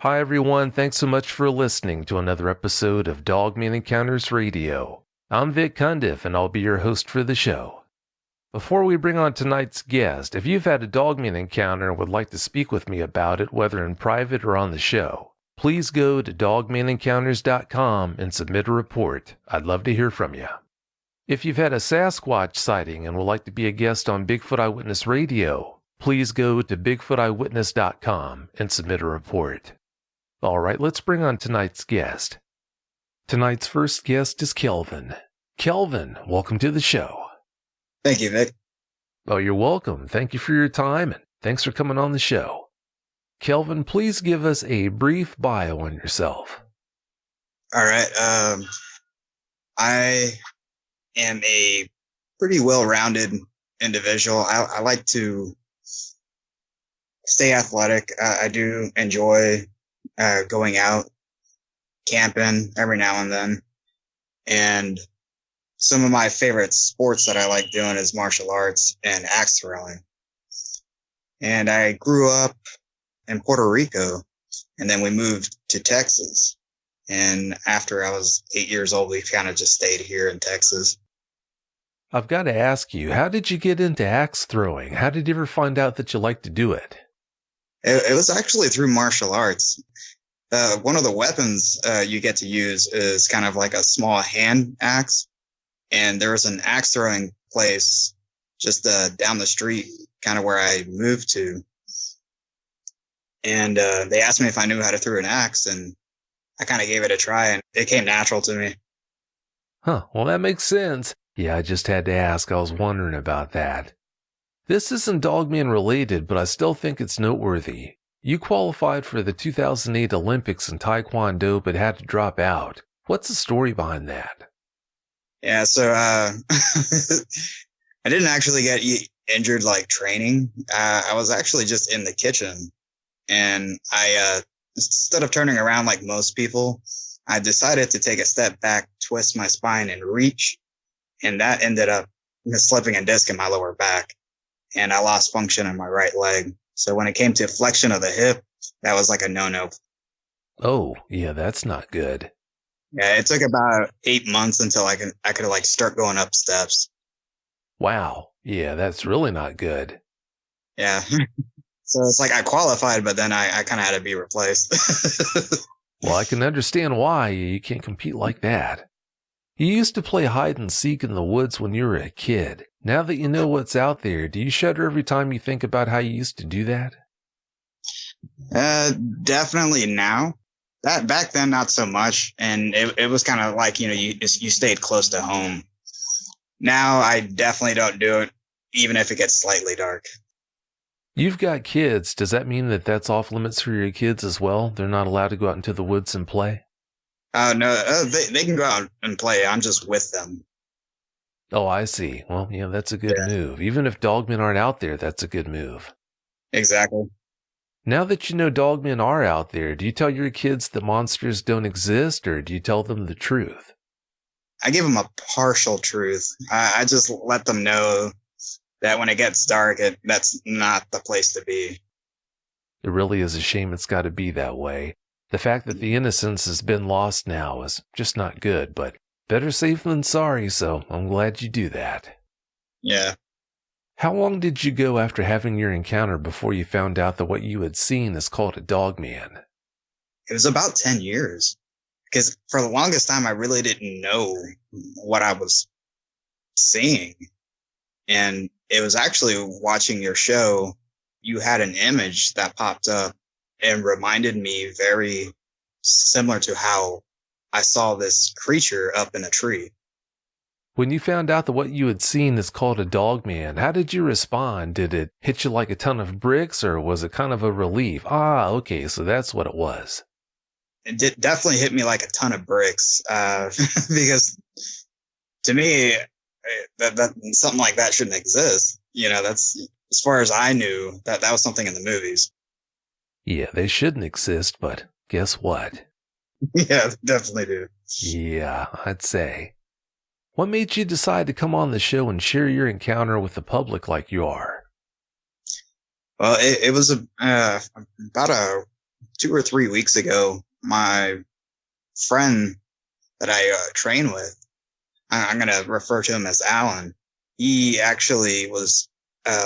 Hi everyone, thanks so much for listening to another episode of Dogman Encounters Radio. I'm Vic Cundiff and I'll be your host for the show. Before we bring on tonight's guest, if you've had a Dogman encounter and would like to speak with me about it, whether in private or on the show, please go to Dogman-Encounters.com and submit a report. I'd love to hear from you. If you've had a Sasquatch sighting and would like to be a guest on Bigfoot Eyewitness Radio, please go to BigfootEyewitness.com and submit a report. All right, let's bring on tonight's guest. Tonight's first guest is Kelvin. Kelvin, welcome to the show. Thank you, Vic. Oh, you're welcome. Thank you for your time, and thanks for coming on the show. Kelvin, please give us a brief bio on yourself. All right. I am a pretty well-rounded individual. I like to stay athletic. I do enjoy going out, camping every now and then. And some of my favorite sports that I like doing is martial arts and axe throwing. And I grew up in Puerto Rico, and then we moved to Texas. And after I was 8 years old, we kind of just stayed here in Texas. I've got to ask you, how did you get into axe throwing? How did you ever find out that you liked to do it? It was actually through martial arts. One of the weapons you get to use is kind of like a small hand axe. And there was an axe throwing place just down the street, kind of where I moved to. And they asked me if I knew how to throw an axe, and I kind of gave it a try, and it came natural to me. Huh, well, that makes sense. Yeah, I just had to ask. I was wondering about that. This isn't Dogman related, but I still think it's noteworthy. You qualified for the 2008 Olympics in Taekwondo, but had to drop out. What's the story behind that? Yeah, so I didn't actually get injured like training. I was actually just in the kitchen, and I instead of turning around like most people, I decided to take a step back, twist my spine, and reach, and that ended up slipping a disc in my lower back, and I lost function in my right leg. So when it came to flexion of the hip, that was like a no-no. Oh, yeah, that's not good. Yeah, it took about 8 months until I could like start going up steps. Wow. Yeah, that's really not good. Yeah. So it's like I qualified, but then I kind of had to be replaced. Well, I can understand why you can't compete like that. You used to play hide and seek in the woods when you were a kid. Now that you know what's out there, do you shudder every time you think about how you used to do that? Definitely now. That back then, not so much. And it was kind of like, you stayed close to home. Now I definitely don't do it, even if it gets slightly dark. You've got kids. Does that mean that that's off limits for your kids as well? They're not allowed to go out into the woods and play? No, they can go out and play. I'm just with them. Oh, I see. Well, yeah, that's a good move. Even if dogmen aren't out there, that's a good move. Exactly. Now that you know dogmen are out there, do you tell your kids that monsters don't exist, or do you tell them the truth? I give them a partial truth. I just let them know that when it gets dark, that's not the place to be. It really is a shame it's got to be that way. The fact that the innocence has been lost now is just not good, but better safe than sorry, so I'm glad you do that. Yeah. How long did you go after having your encounter before you found out that what you had seen is called a dogman? It was about 10 years. Because for the longest time, I really didn't know what I was seeing. And it was actually watching your show, you had an image that popped up and reminded me very similar to how I saw this creature up in a tree. When you found out that what you had seen is called a dogman, how did you respond? Did it hit you like a ton of bricks, or was it kind of a relief? Ah, okay, so that's what it was. It definitely hit me like a ton of bricks, because to me, that something like that shouldn't exist. That's, as far as I knew, that was something in the movies. Yeah, they shouldn't exist, but guess what? Yeah, definitely do. Yeah, I'd say. What made you decide to come on the show and share your encounter with the public like you are? Well, it was about 2 or 3 weeks ago, my friend that I train with, I'm going to refer to him as Alan. He actually was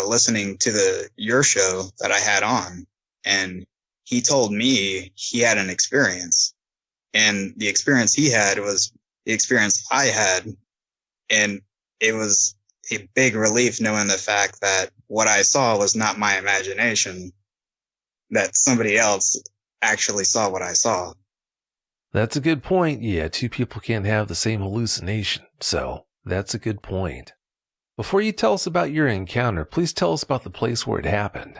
listening to your show that I had on, and he told me he had an experience, and the experience he had was the experience I had, and it was a big relief knowing the fact that what I saw was not my imagination, that somebody else actually saw what I saw. That's a good point. Yeah, two people can't have the same hallucination, so that's a good point. Before you tell us about your encounter, please tell us about the place where it happened.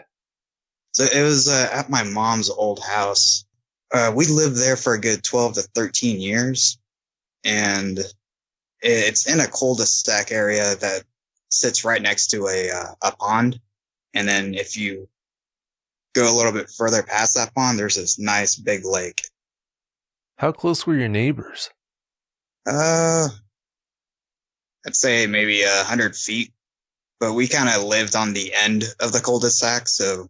So it was at my mom's old house. We lived there for a good 12 to 13 years, and it's in a cul-de-sac area that sits right next to a pond. And then if you go a little bit further past that pond, there's this nice big lake. How close were your neighbors? I'd say maybe 100 feet, but we kind of lived on the end of the cul-de-sac. So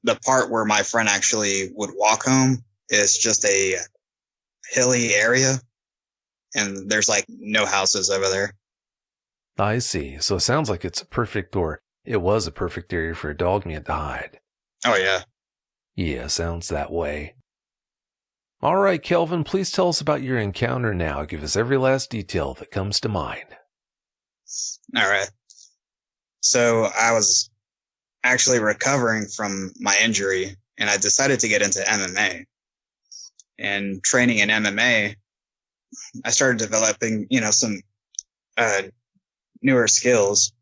the part where my friend actually would walk home is just a hilly area, and there's like no houses over there. I see. So it sounds like it's a perfect, or it was a perfect area for a dogman to hide. Oh, yeah. Yeah, sounds that way. All right, Kelvin, please tell us about your encounter now. Give us every last detail that comes to mind. All right. So I was actually recovering from my injury, and I decided to get into MMA. And training in MMA, I started developing, some newer skills,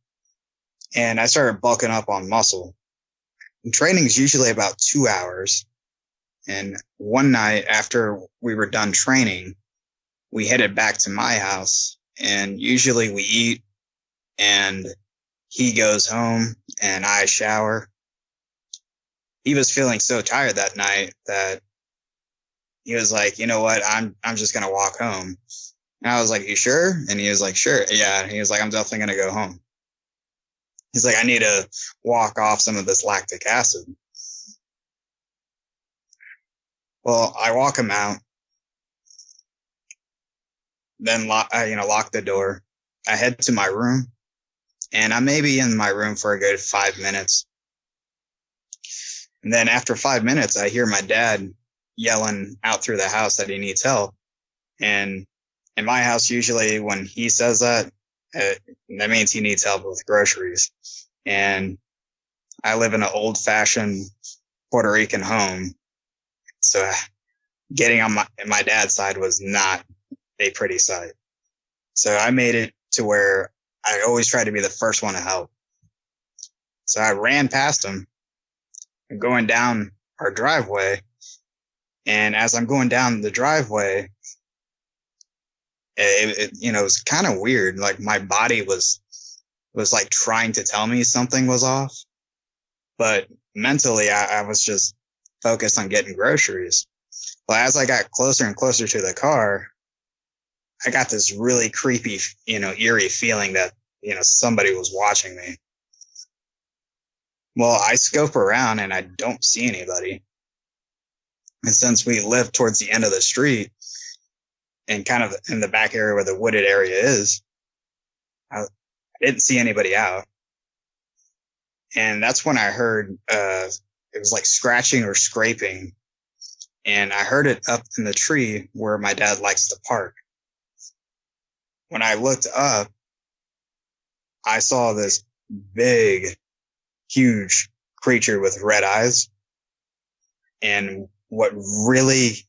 and I started bulking up on muscle. And training is usually about 2 hours. And one night after we were done training, we headed back to my house, and usually we eat, and he goes home and I shower. He was feeling so tired that night that he was like, you know what? I'm just going to walk home. And I was like, you sure? And he was like, sure. Yeah. He was like, I'm definitely going to go home. He's like, I need to walk off some of this lactic acid. Well, I walk him out, then lock the door. I head to my room, and I may be in my room for a good 5 minutes. And then after 5 minutes, I hear my dad yelling out through the house that he needs help. And in my house, usually when he says that, that means he needs help with groceries. And I live in an old-fashioned Puerto Rican home, so getting on my dad's side was not a pretty sight. So I made it to where I always try to be the first one to help. So I ran past him, going down our driveway. And as I'm going down the driveway, it was kind of weird. Like my body was like trying to tell me something was off, but mentally I was just focused on getting groceries. Well, as I got closer and closer to the car, I got this really creepy, eerie feeling that, somebody was watching me. Well, I scope around and I don't see anybody. And since we live towards the end of the street and kind of in the back area where the wooded area is, I didn't see anybody out. And that's when I heard, it was like scratching or scraping. And I heard it up in the tree where my dad likes to park. When I looked up, I saw this big, huge creature with red eyes. And what really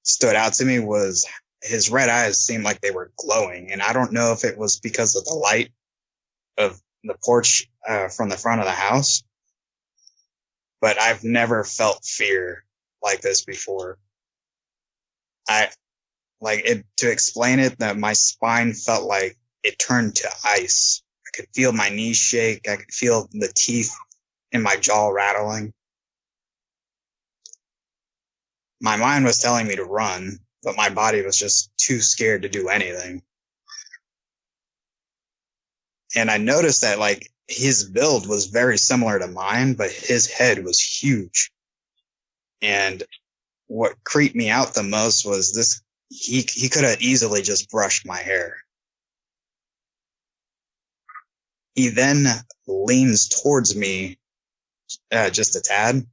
stood out to me was his red eyes seemed like they were glowing. And I don't know if it was because of the light of the porch from the front of the house, but I've never felt fear like this before. To explain it, that my spine felt like it turned to ice. I could feel my knees shake. I could feel the teeth in my jaw rattling. My mind was telling me to run, but my body was just too scared to do anything. And I noticed that his build was very similar to mine, but his head was huge. And what creeped me out the most was this. He could have easily just brushed my hair. He then leans towards me just a tad.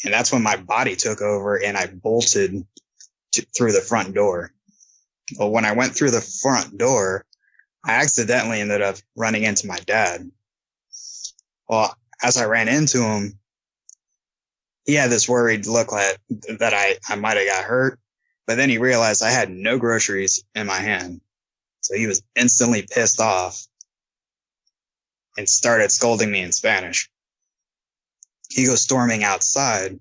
And that's when my body took over and I bolted through the front door. Well, when I went through the front door, I accidentally ended up running into my dad. Well, as I ran into him, he had this worried look like that I might have got hurt, but then he realized I had no groceries in my hand. So he was instantly pissed off and started scolding me in Spanish. He goes storming outside.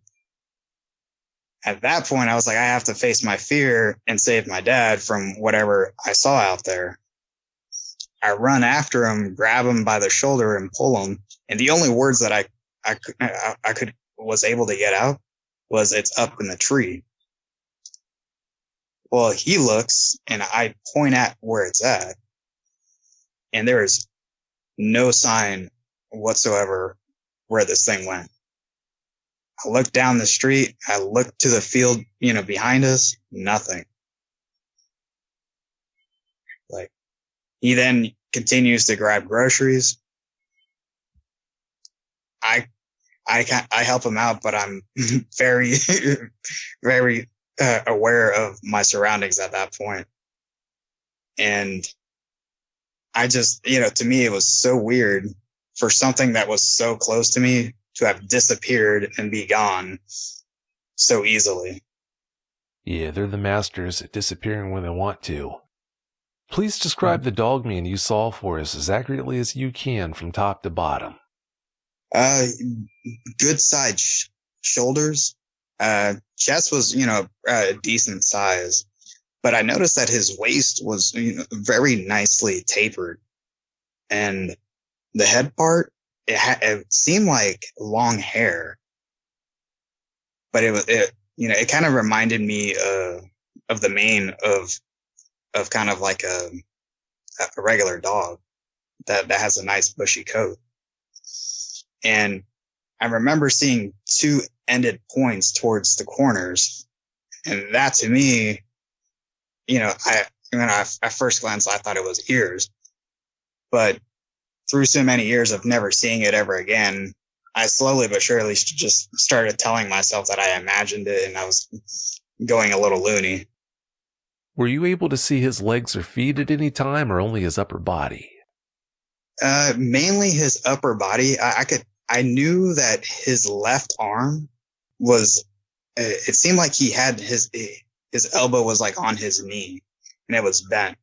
At that point, I was like, I have to face my fear and save my dad from whatever I saw out there. I run after him, grab him by the shoulder and pull him. And the only words that I was able to get out was, "It's up in the tree." Well, he looks and I point at where it's at. And there is no sign whatsoever where this thing went. I looked down the street. I looked to the field, behind us. Nothing. Like, he then continues to grab groceries. I help him out, but I'm very, very aware of my surroundings at that point. And I just, to me, it was so weird for something that was so close to me to have disappeared and be gone so easily. Yeah, they're the masters at disappearing when they want to. Please describe the dogman you saw for us as accurately as you can from top to bottom. Good size shoulders. Chest was, a decent size, but I noticed that his waist was, very nicely tapered, and the head part, it seemed like long hair, but it kind of reminded me of the mane of kind of like a regular dog that has a nice bushy coat. And I remember seeing two ended points towards the corners, and that to me, at first glance I thought it was ears, but through so many years of never seeing it ever again, I slowly but surely just started telling myself that I imagined it and I was going a little loony. Were you able to see his legs or feet at any time, or only his upper body? Mainly his upper body. I knew that his left arm was, it seemed like he had his elbow was like on his knee and it was bent.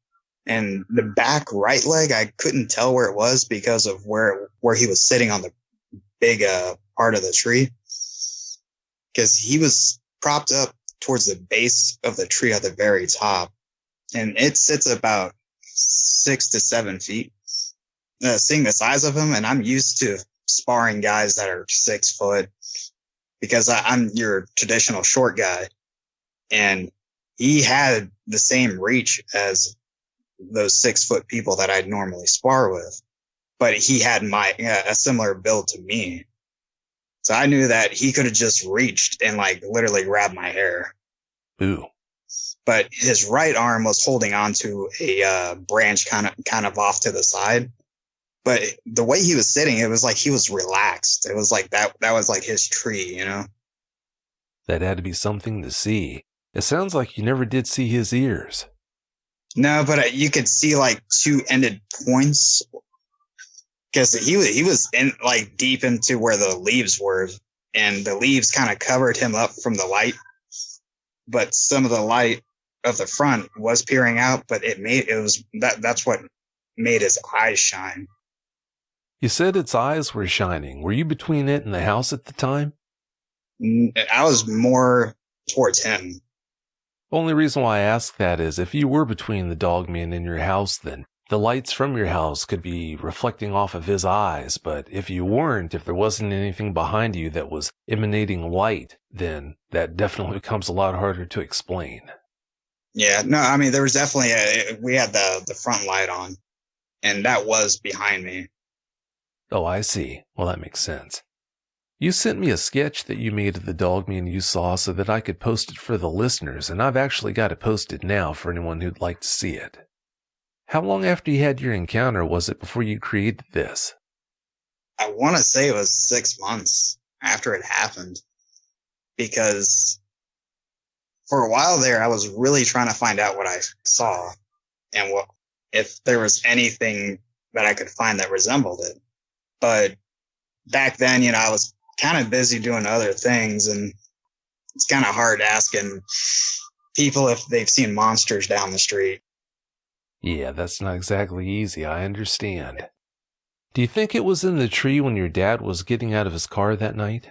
And the back right leg, I couldn't tell where it was because of where he was sitting on the big part of the tree. Because he was propped up towards the base of the tree at the very top. And it sits about 6 to 7 feet. Seeing the size of him, and I'm used to sparring guys that are 6 foot because I'm your traditional short guy. And he had the same reach as those 6 foot people that I'd normally spar with, but he had a similar build to me. So I knew that he could have just reached and like literally grabbed my hair. Ooh. But his right arm was holding onto a branch kind of off to the side. But the way he was sitting, it was like he was relaxed. It was like that was like his tree, That had to be something to see. It sounds like you never did see his ears. No, but you could see like 2 ended points because he was in like deep into where the leaves were, and the leaves kind of covered him up from the light. But some of the light of the front was peering out, but that's what made his eyes shine. You said its eyes were shining. Were you between it and the house at the time? I was more towards him. Only reason why I ask that is if you were between the dogman and your house, then the lights from your house could be reflecting off of his eyes. But if you weren't, if there wasn't anything behind you that was emanating light, then that definitely becomes a lot harder to explain. Yeah, no, I mean, there was definitely we had the front light on, and that was behind me. Oh, I see. Well, that makes sense. You sent me a sketch that you made of the dogman you saw so that I could post it for the listeners, and I've actually got it posted now for anyone who'd like to see it. How long after you had your encounter was it before you created this? I want to say it was 6 months after it happened, because for a while there, I was really trying to find out what I saw and if there was anything that I could find that resembled it. But back then, I was kind of busy doing other things, and it's kind of hard asking people if they've seen monsters down the street. Yeah, that's not exactly easy, I understand. Do you think it was in the tree when your dad was getting out of his car that night?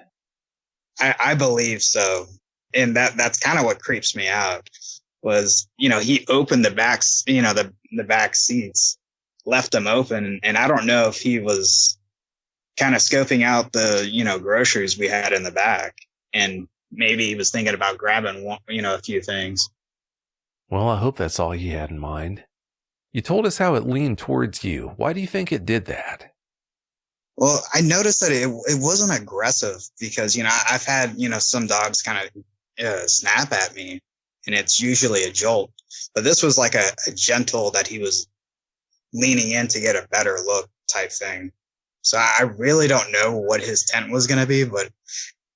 I believe so. And that's kind of what creeps me out was, he opened the backs, the back seats, left them open. And I don't know if he was kind of scoping out the, groceries we had in the back. And maybe he was thinking about grabbing, a few things. Well, I hope that's all he had in mind. You told us how it leaned towards you. Why do you think it did that? Well, I noticed that it wasn't aggressive because, I've had, some dogs kind of snap at me, and it's usually a jolt. But this was like a gentle that he was leaning in to get a better look type thing. So I really don't know what his intent was going to be, but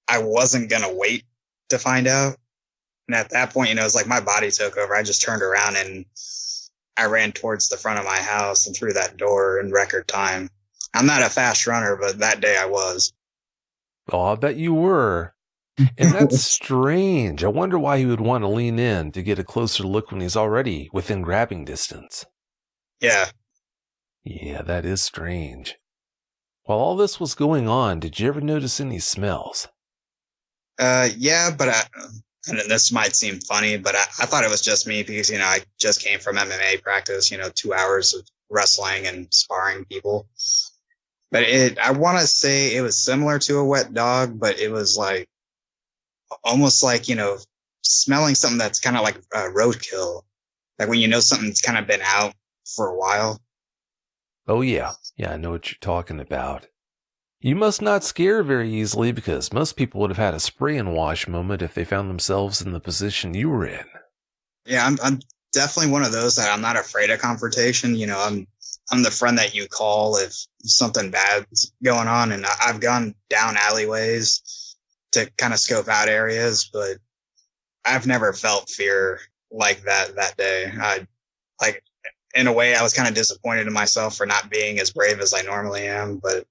I wasn't going to wait to find out. And at that point, it's like my body took over. I just turned around and I ran towards the front of my house and through that door in record time. I'm not a fast runner, but that day I was. Oh, I bet you were. And that's strange. I wonder why he would want to lean in to get a closer look when he's already within grabbing distance. Yeah. Yeah, that is strange. While all this was going on, did you ever notice any smells? Yeah, but and this might seem funny, but I thought it was just me because, I just came from MMA practice, 2 hours of wrestling and sparring people. But I want to say it was similar to a wet dog, but it was like almost like, smelling something that's kind of like roadkill. Like when something's kind of been out for a while. Oh, yeah. Yeah, I know what you're talking about. You must not scare very easily because most people would have had a spray and wash moment if they found themselves in the position you were in. Yeah, I'm definitely one of those that I'm not afraid of confrontation. I'm the friend that you call if something bad's going on, and I've gone down alleyways to kind of scope out areas, but I've never felt fear like that day. In a way, I was kind of disappointed in myself for not being as brave as I normally am, but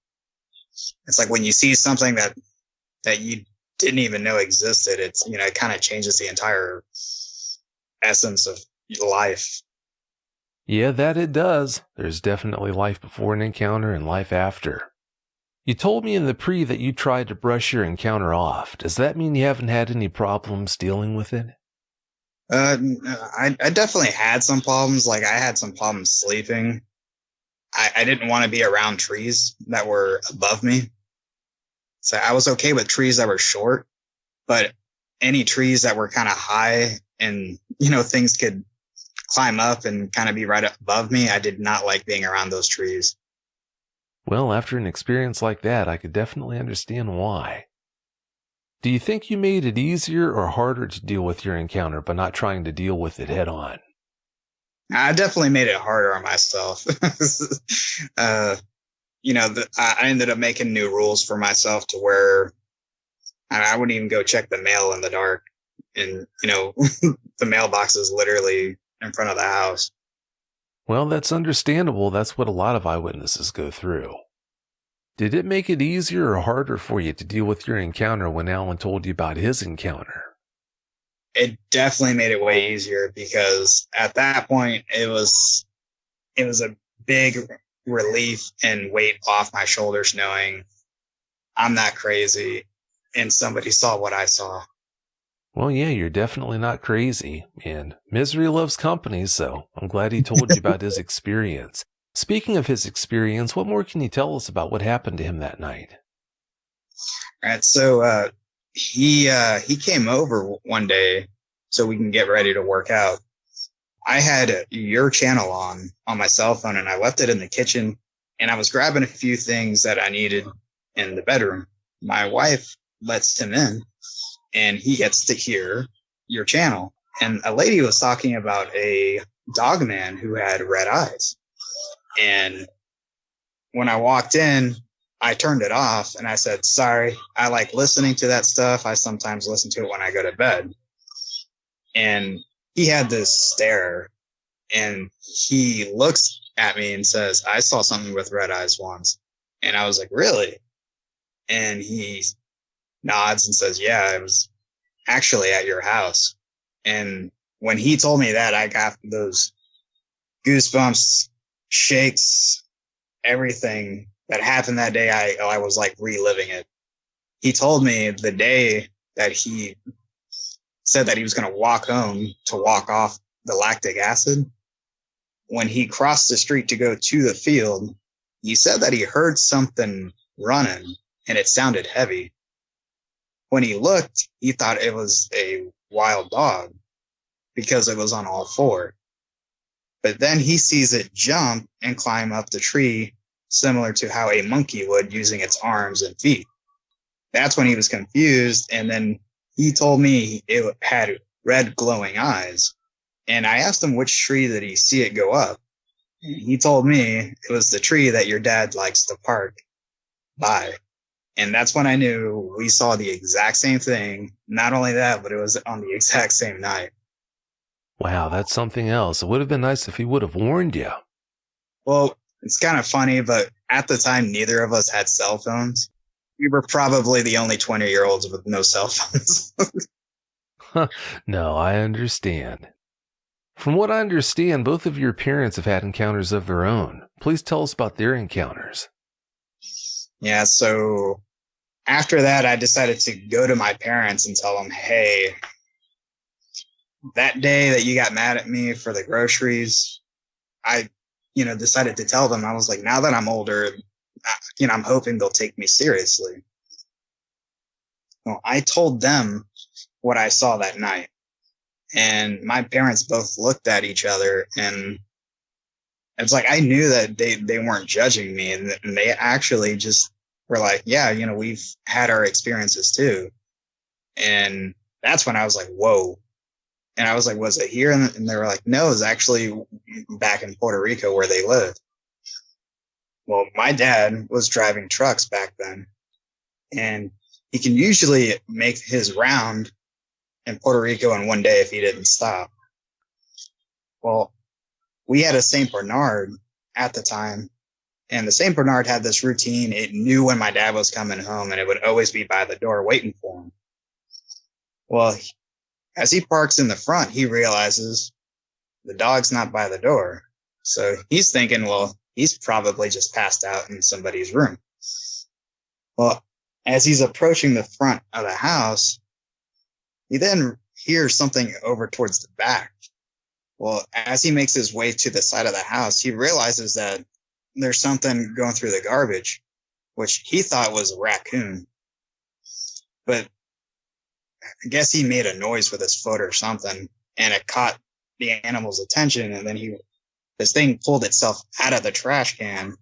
it's like when you see something that you didn't even know existed, it's, it kind of changes the entire essence of life. Yeah, that it does. There's definitely life before an encounter and life after. You told me in the pre that you tried to brush your encounter off. Does that mean you haven't had any problems dealing with it? I definitely had some problems. Like I had some problems sleeping. I didn't want to be around trees that were above me. So I was okay with trees that were short, but any trees that were kind of high and, things could climb up and kind of be right up above me, I did not like being around those trees. Well, after an experience like that, I could definitely understand why. Do you think you made it easier or harder to deal with your encounter by not trying to deal with it head on? I definitely made it harder on myself. I ended up making new rules for myself to where I wouldn't even go check the mail in the dark. And, the mailbox is literally in front of the house. Well, that's understandable. That's what a lot of eyewitnesses go through. Did it make it easier or harder for you to deal with your encounter when Alan told you about his encounter? It definitely made it way easier because at that point it was a big relief and weight off my shoulders knowing I'm not crazy and somebody saw what I saw. Well, yeah, you're definitely not crazy, and misery loves company, so I'm glad he told you about his experience. Speaking of his experience, what more can you tell us about what happened to him that night? All right, so he came over one day so we can get ready to work out. I had your channel on my cell phone, and I left it in the kitchen, and I was grabbing a few things that I needed in the bedroom. my wife lets him in and he gets to hear your channel. And a lady was talking about a dogman who had red eyes. And when I walked in, I turned it off and I said, sorry, I like listening to that stuff. I sometimes listen to it when I go to bed. And he had this stare and he looks at me and says, I saw something with red eyes once. And I was like, really? And he nods and says, yeah, it was actually at your house. And when he told me that, I got those goosebumps, shakes, everything that happened that day. I was like reliving it. He told me the day that he said that he was going to walk home to walk off the lactic acid. When he crossed the street to go to the field, he said that he heard something running and it sounded heavy. When he looked, he thought it was a wild dog because it was on all four. But then he sees it jump and climb up the tree, similar to how a monkey would, using its arms and feet. That's when he was confused. And then he told me it had red glowing eyes. And I asked him which tree did he see it go up. And he told me it was the tree that your dad likes to park by. And that's when I knew we saw the exact same thing. Not only that, but it was on the exact same night. Wow, that's something else. It would have been nice if he would have warned you. Well, it's kind of funny, but at the time, neither of us had cell phones. We were probably the only 20-year-olds with no cell phones. No, I understand. From what I understand, both of your parents have had encounters of their own. Please tell us about their encounters. Yeah, so after that, I decided to go to my parents and tell them, hey, that day that you got mad at me for the groceries, I, decided to tell them. I was like, now that I'm older, I'm hoping they'll take me seriously. Well, I told them what I saw that night. And my parents both looked at each other, and it's like I knew that they weren't judging me, and they actually just were like, yeah, we've had our experiences too. And that's when I was like, whoa. And I was like, was it here? And they were like, no, it was actually back in Puerto Rico where they lived. Well, my dad was driving trucks back then, and he can usually make his round in Puerto Rico in one day if he didn't stop. Well, we had a St. Bernard at the time, and the St. Bernard had this routine. It knew when my dad was coming home, and it would always be by the door waiting for him. Well, as he parks in the front, he realizes the dog's not by the door. So he's thinking, well, he's probably just passed out in somebody's room. Well, as he's approaching the front of the house, he then hears something over towards the back. Well, as he makes his way to the side of the house, he realizes that there's something going through the garbage, which he thought was a raccoon. But I guess he made a noise with his foot or something, and it caught the animal's attention, and then this thing pulled itself out of the trash can,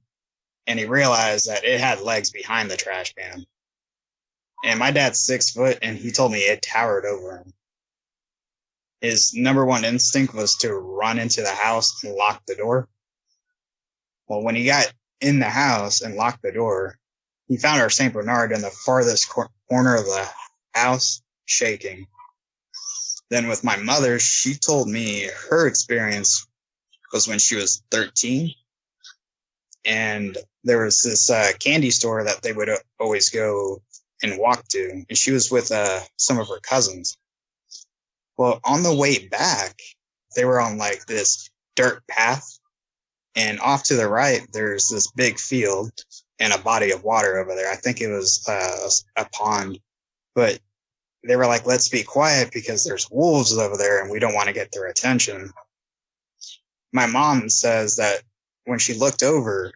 and he realized that it had legs behind the trash can. And my dad's 6 foot, and he told me it towered over him. His number one instinct was to run into the house and lock the door. Well, when he got in the house and locked the door, he found our St. Bernard in the farthest corner of the house, shaking. Then with my mother, she told me her experience was when she was 13. And there was this candy store that they would always go and walk to. And she was with some of her cousins. Well, on the way back, they were on like this dirt path. And off to the right, there's this big field and a body of water over there. I think it was a pond. But they were like, let's be quiet because there's wolves over there and we don't want to get their attention. My mom says that when she looked over,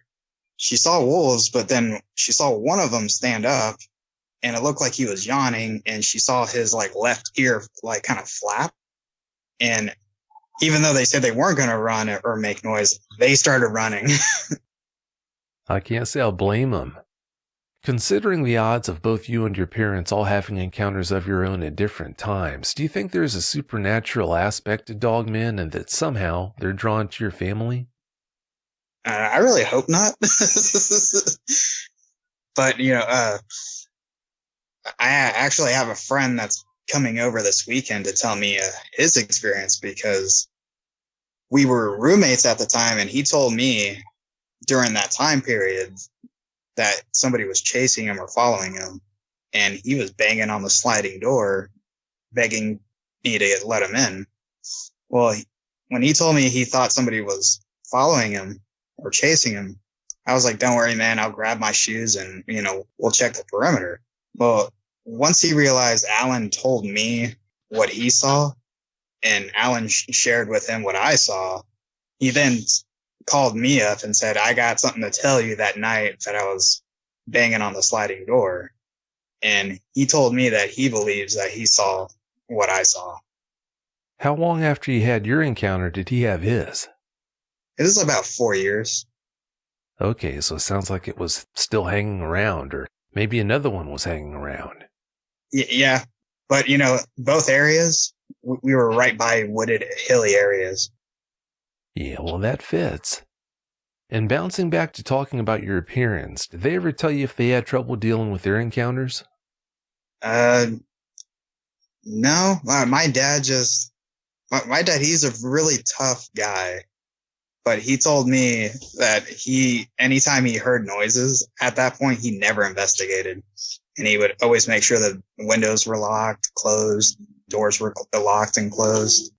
she saw wolves, but then she saw one of them stand up and it looked like he was yawning, and she saw his like left ear like kind of flap. And even though they said they weren't going to run or make noise, they started running. I can't say I'll blame them. Considering the odds of both you and your parents all having encounters of your own at different times, do you think there's a supernatural aspect to dogmen and that somehow they're drawn to your family? I really hope not. But, I actually have a friend that's coming over this weekend to tell me his experience, because we were roommates at the time, and he told me during that time period that somebody was chasing him or following him, and he was banging on the sliding door, begging me to let him in. Well, when he told me he thought somebody was following him or chasing him, I was like, don't worry, man, I'll grab my shoes and, we'll check the perimeter. Well, once he realized Alan told me what he saw and Alan shared with him what I saw, he then called me up and said, I got something to tell you that night that I was banging on the sliding door. And he told me that he believes that he saw what I saw. How long after you had your encounter did he have his? It was about 4 years. Okay, so it sounds like it was still hanging around, or maybe another one was hanging around. Yeah, but both areas, we were right by wooded, hilly areas. Yeah, well, that fits. And bouncing back to talking about your appearance, did they ever tell you if they had trouble dealing with their encounters? No. My dad he's a really tough guy. But he told me that anytime he heard noises, at that point, he never investigated. And he would always make sure that windows were locked, closed, doors were locked and closed.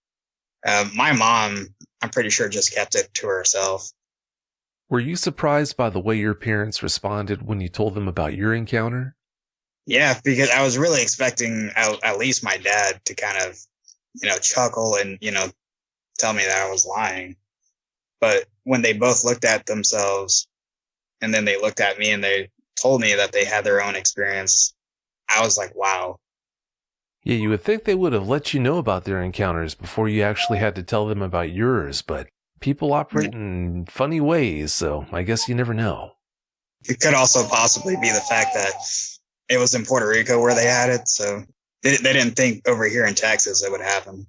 My mom, I'm pretty sure, just kept it to herself. Were you surprised by the way your parents responded when you told them about your encounter? Yeah, because I was really expecting at least my dad to kind of, chuckle and, tell me that I was lying. But when they both looked at themselves and then they looked at me and they told me that they had their own experience, I was like, wow. Yeah, you would think they would have let you know about their encounters before you actually had to tell them about yours, but people operate in funny ways, so I guess you never know. It could also possibly be the fact that it was in Puerto Rico where they had it, so they didn't think over here in Texas it would happen.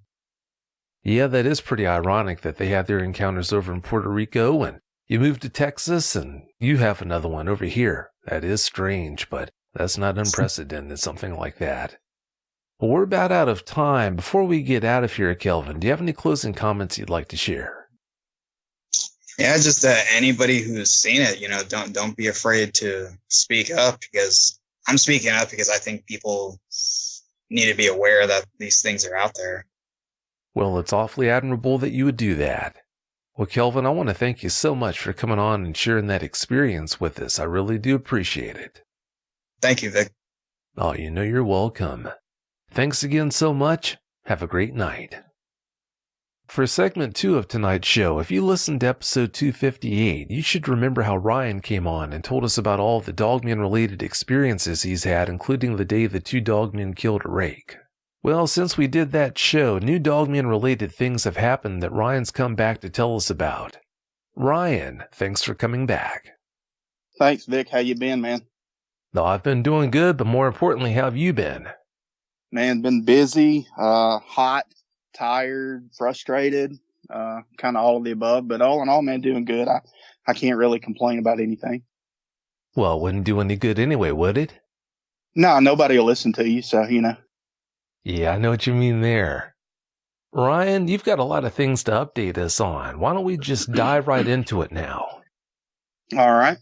Yeah, that is pretty ironic that they had their encounters over in Puerto Rico and you moved to Texas and you have another one over here. That is strange, but that's not unprecedented, something like that. Well, we're about out of time. Before we get out of here, Kelvin, do you have any closing comments you'd like to share? Yeah, just anybody who's seen it, don't be afraid to speak up, because I'm speaking up because I think people need to be aware that these things are out there. Well, it's awfully admirable that you would do that. Well, Kelvin, I want to thank you so much for coming on and sharing that experience with us. I really do appreciate it. Thank you, Vic. Oh, you're welcome. Thanks again so much. Have a great night. For segment 2 of tonight's show, if you listened to episode 258, you should remember how Ryan came on and told us about all the Dogman-related experiences he's had, including the day the 2 dogmen killed a rake. Well, since we did that show, new Dogman-related things have happened that Ryan's come back to tell us about. Ryan, thanks for coming back. Thanks, Vic. How you been, man? No, I've been doing good, but more importantly, how have you been? Man, been busy, hot, tired, frustrated, kind of all of the above. But all in all, man, doing good. I can't really complain about anything. Well, it wouldn't do any good anyway, would it? No, nobody will listen to you, so, Yeah, I know what you mean there. Ryan, you've got a lot of things to update us on. Why don't we just dive right into it now? All right.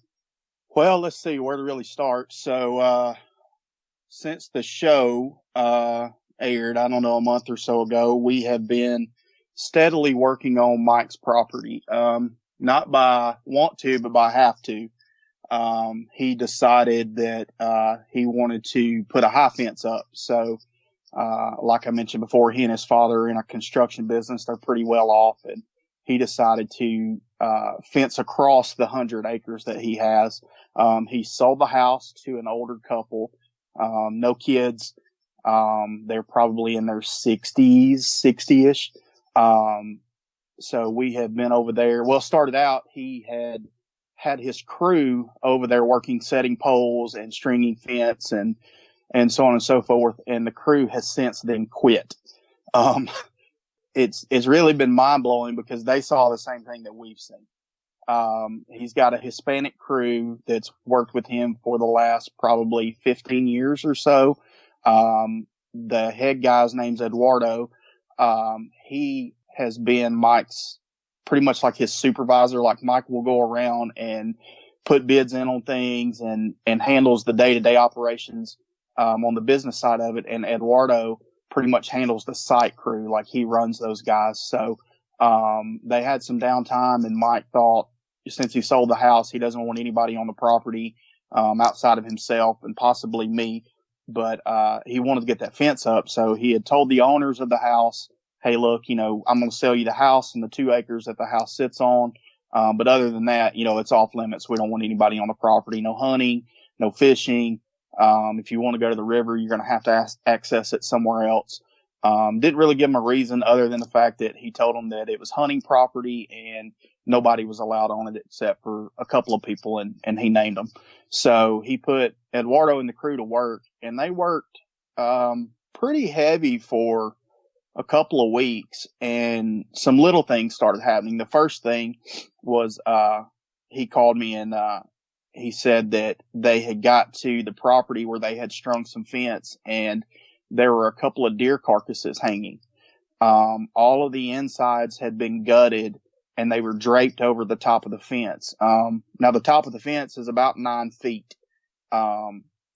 Well, let's see where to really start. So, since the show aired, I don't know, a month or so ago, we have been steadily working on Mike's property. Not by want to, but by have to. He decided that he wanted to put a high fence up. So, like I mentioned before, he and his father are in a construction business. They're pretty well off, and he decided to fence across the 100 acres that he has. He sold the house to an older couple, no kids. They're probably in their 60-ish. So we have been over there. Well, started out, he had had his crew over there working, setting poles and stringing fence and so on and so forth. And the crew has since then quit. It's really been mind blowing because they saw the same thing that we've seen. He's got a Hispanic crew that's worked with him for the last probably 15 years or so. The head guy's name's Eduardo. He has been Mike's pretty much like his supervisor. Like Mike will go around and put bids in on things and handles the day-to-day operations, on the business side of it. And Eduardo pretty much handles the site crew. Like he runs those guys. So, they had some downtime and Mike thought since he sold the house, he doesn't want anybody on the property, outside of himself and possibly me. But, he wanted to get that fence up. So he had told the owners of the house, hey, look, I'm going to sell you the house and the 2 acres that the house sits on. But other than that, it's off limits. We don't want anybody on the property, no hunting, no fishing. If you want to go to the river, you're going to have to access it somewhere else. Didn't really give him a reason other than the fact that he told them that it was hunting property and nobody was allowed on it except for a couple of people, and he named them. So he put Eduardo and the crew to work, and they worked pretty heavy for a couple of weeks, and some little things started happening. The first thing was he called me and he said that they had got to the property where they had strung some fence, and there were a couple of deer carcasses hanging. All of the insides had been gutted, and they were draped over the top of the fence. Now, the top of the fence is about 9 feet.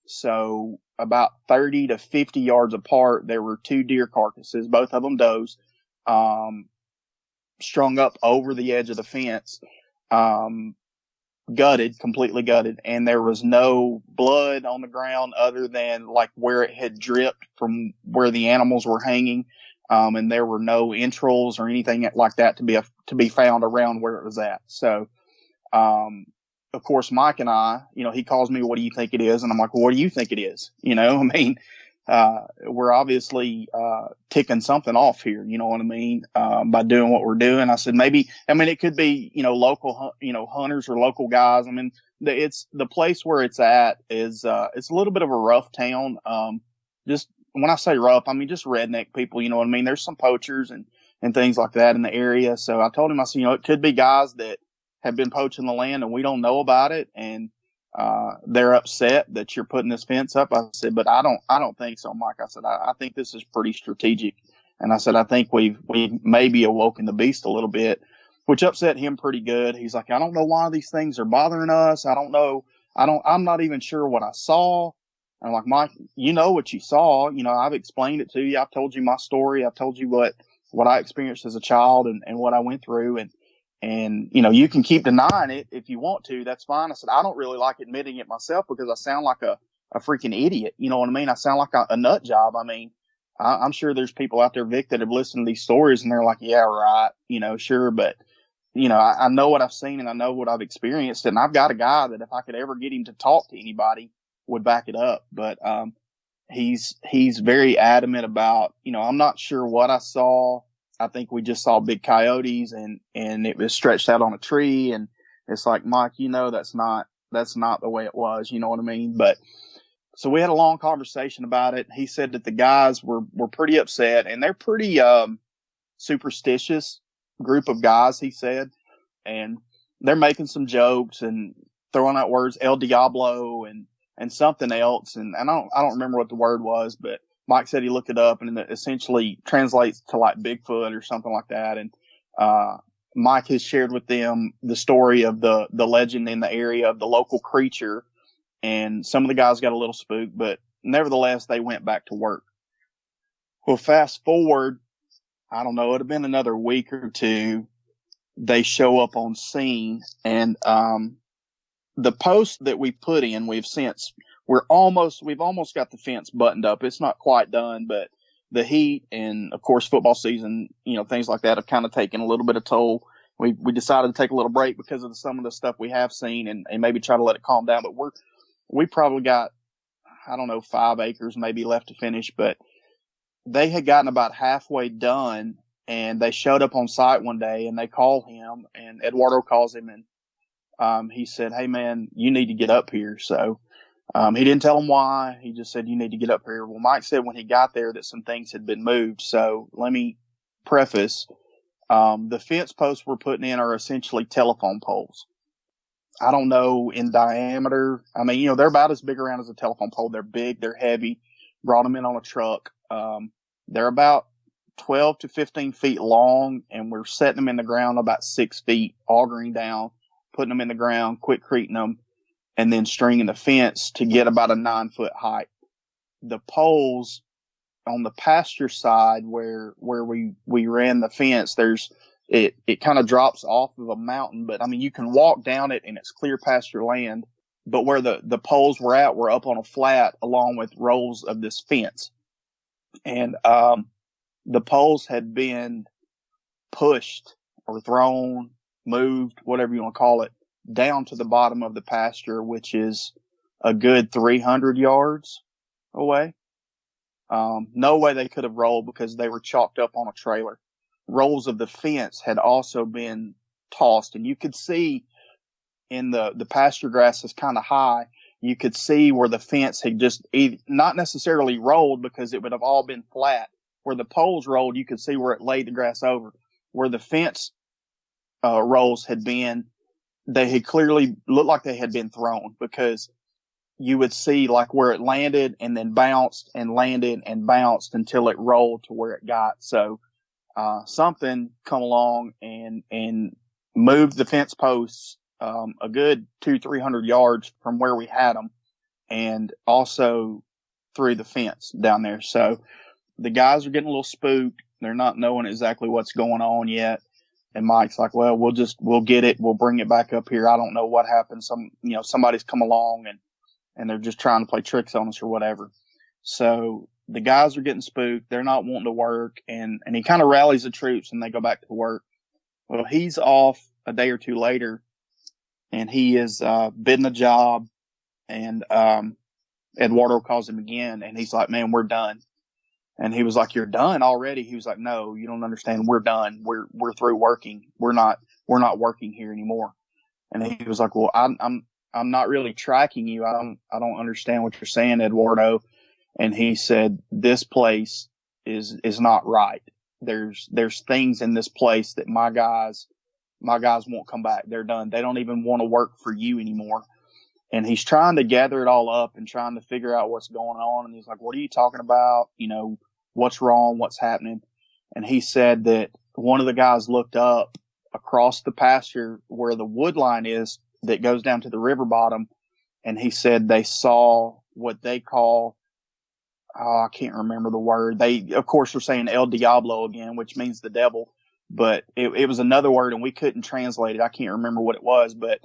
So about 30 to 50 yards apart, there were 2 deer carcasses, both of them does, strung up over the edge of the fence, gutted, completely gutted. And there was no blood on the ground other than like where it had dripped from where the animals were hanging. And there were no entrails or anything like that to be found around where it was at. So, of course, Mike and I, he calls me, what do you think it is? And I'm like, well, what do you think it is? We're obviously, ticking something off here. You know what I mean? By doing what we're doing. I said, it could be, local, hunters or local guys. It's the place where it's at is, it's a little bit of a rough town. Just when I say rough, just redneck people, you know what I mean? There's some poachers and things like that in the area. So I told him, I said, it could be guys that have been poaching the land and we don't know about it. And, they're upset that you're putting this fence up. I said, but I don't think so, Mike. I said, I think this is pretty strategic. And I said, I think we've maybe awoken the beast a little bit, which upset him pretty good. He's like, I don't know why these things are bothering us. I don't know. I'm not even sure what I saw. And I'm like, Mike, you know what you saw. I've explained it to you. I've told you my story. I've told you what I experienced as a child and what I went through. And, you can keep denying it if you want to. That's fine. I said, I don't really like admitting it myself because I sound like a freaking idiot. You know what I mean? I sound like a nut job. I'm sure there's people out there, Vic, that have listened to these stories and they're like, yeah, right. Sure. But, I know what I've seen and I know what I've experienced. And I've got a guy that if I could ever get him to talk to anybody would back it up. But, he's very adamant about, I'm not sure what I saw. I think we just saw big coyotes and it was stretched out on a tree. And it's like, Mike, that's not the way it was. You know what I mean? But so we had a long conversation about it. He said that the guys were pretty upset and they're pretty, superstitious group of guys, he said, and they're making some jokes and throwing out words, El Diablo and something else. And I don't remember what the word was, but Mike said he looked it up and it essentially translates to like Bigfoot or something like that. And, Mike has shared with them the story of the legend in the area of the local creature. And some of the guys got a little spooked, but nevertheless, they went back to work. Well, fast forward, I don't know, it'd have been another week or two. They show up on scene and, the post that we put in, we've almost got the fence buttoned up. It's not quite done, but the heat and of course football season, things like that have kind of taken a little bit of toll. We decided to take a little break because of some of the stuff we have seen and maybe try to let it calm down. But we probably got, 5 acres maybe left to finish, but they had gotten about halfway done and they showed up on site one day and they call him and Eduardo calls him and he said, "Hey man, you need to get up here." So, he didn't tell him why. He just said, "You need to get up here." Well, Mike said when he got there that some things had been moved. So let me preface, the fence posts we're putting in are essentially telephone poles. I don't know in diameter. I mean, they're about as big around as a telephone pole. They're big. They're heavy. Brought them in on a truck. They're about 12 to 15 feet long, and we're setting them in the ground about 6 feet, augering down, putting them in the ground, quickcreting them, and then stringing the fence to get about a 9-foot height. The poles on the pasture side where we ran the fence, it kind of drops off of a mountain, but I mean, you can walk down it and it's clear pasture land. But where the poles were at were up on a flat along with rows of this fence. And, the poles had been pushed or thrown, moved, whatever you want to call it, down to the bottom of the pasture, which is a good 300 yards away. No way they could have rolled because they were chalked up on a trailer. Rolls of the fence had also been tossed, and you could see in the pasture grass is kind of high. You could see where the fence had just not necessarily rolled because it would have all been flat. Where the poles rolled, you could see where it laid the grass over. Where the fence rolls had been, they had clearly looked like they had been thrown, because you would see like where it landed and then bounced and landed and bounced until it rolled to where it got. So something come along and moved the fence posts a good 200-300 yards from where we had them, and also through the fence down there. So the guys are getting a little spooked. They're not knowing exactly what's going on yet. And Mike's like, "Well, we'll get it. We'll bring it back up here. I don't know what happened. Somebody's come along and they're just trying to play tricks on us or whatever." So the guys are getting spooked. They're not wanting to work. And he kind of rallies the troops and they go back to work. Well, he's off a day or two later and he is bidding a job, and Eduardo calls him again and he's like, "Man, we're done." And he was like, "You're done already?" He was like, "No, you don't understand. We're done. We're through working. We're not working here anymore." And he was like, "Well, I'm not really tracking you. I don't understand what you're saying, Eduardo." And he said, "This place is not right. There's things in this place that my guys won't come back. They're done. They don't even want to work for you anymore." And he's trying to gather it all up and trying to figure out what's going on. And he's like, "What are you talking about? What's wrong? What's happening?" And he said that one of the guys looked up across the pasture where the wood line is that goes down to the river bottom. And he said they saw what they call, I can't remember the word. They, of course, were saying El Diablo again, which means the devil. But it was another word and we couldn't translate it. I can't remember what it was, but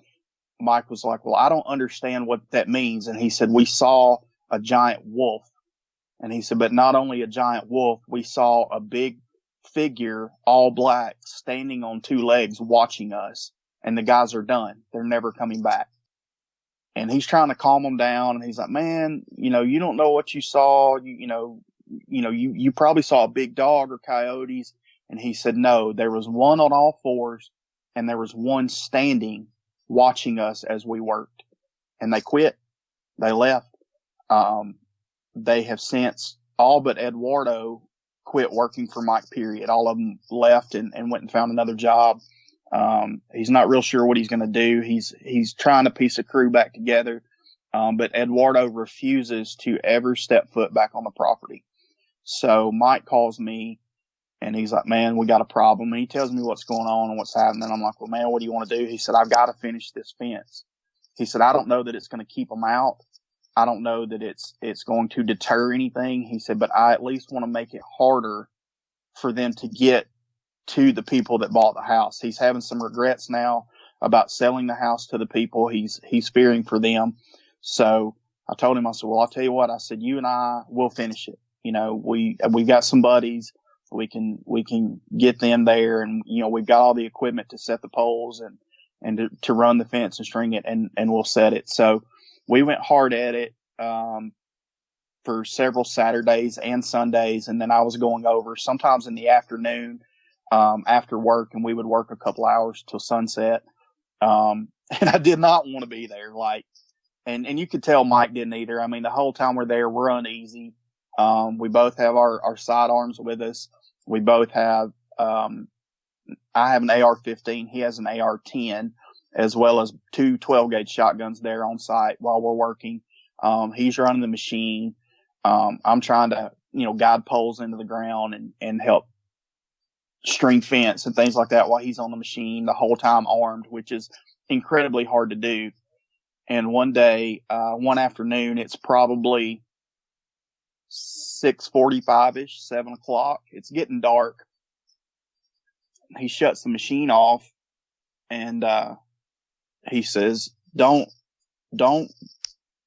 Mike was like, "Well, I don't understand what that means." And he said, "We saw a giant wolf." And he said, "But not only a giant wolf, we saw a big figure, all black, standing on 2 legs watching us. And the guys are done. They're never coming back." And he's trying to calm them down. And he's like, "Man, you don't know what you saw. You probably saw a big dog or coyotes." And he said, "No, there was one on all fours and there was one standing watching us as we worked." And they quit. They left. They have since, all but Eduardo, quit working for Mike, period. All of them left and went and found another job. He's not real sure what he's going to do. He's trying to piece a crew back together. But Eduardo refuses to ever step foot back on the property. So Mike calls me and he's like, "Man, we got a problem." And he tells me what's going on and what's happening. I'm like, "Well, man, what do you want to do?" He said, "I've got to finish this fence." He said, "I don't know that it's going to keep them out. I don't know that it's going to deter anything." He said, "But I at least want to make it harder for them to get to the people that bought the house." He's having some regrets now about selling the house to the people. He's fearing for them. So I told him, I said, "Well, I'll tell you what," I said, "You and I will finish it. We've got some buddies. We can get them there, and we've got all the equipment to set the poles and to run the fence and string it, and we'll set it." So we went hard at it for several Saturdays and Sundays, and then I was going over sometimes in the afternoon after work, and we would work a couple hours till sunset. and I did not want to be there. Like, and you could tell Mike didn't either. I mean, the whole time we're there, we're uneasy. We both have our sidearms with us. We both have, I have an AR-15. He has an AR-10, as well as two 12-gauge shotguns there on site while we're working. He's running the machine. I'm trying to, guide poles into the ground and help string fence and things like that while he's on the machine the whole time armed, which is incredibly hard to do. And one day, one afternoon, it's probably 6:45-ish, 7 o'clock. It's getting dark. He shuts the machine off and, he says, don't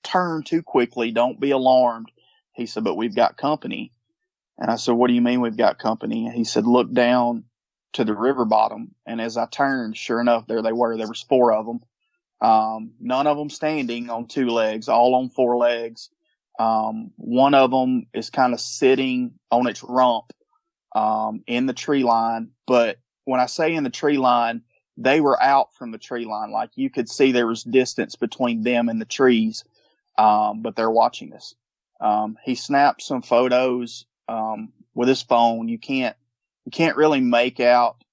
turn too quickly. Don't be alarmed. He said, but we've got company. And I said, what do you mean we've got company? And he said, look down to the river bottom. And as I turned, sure enough, there they were. There was 4 of them. None of them standing on 2 legs, all on 4 legs. One of them is kind of sitting on its rump, in the tree line. But when I say in the tree line, they were out from the tree line. Like, you could see there was distance between them and the trees. But they're watching us. He snapped some photos, with his phone. You can't really make out,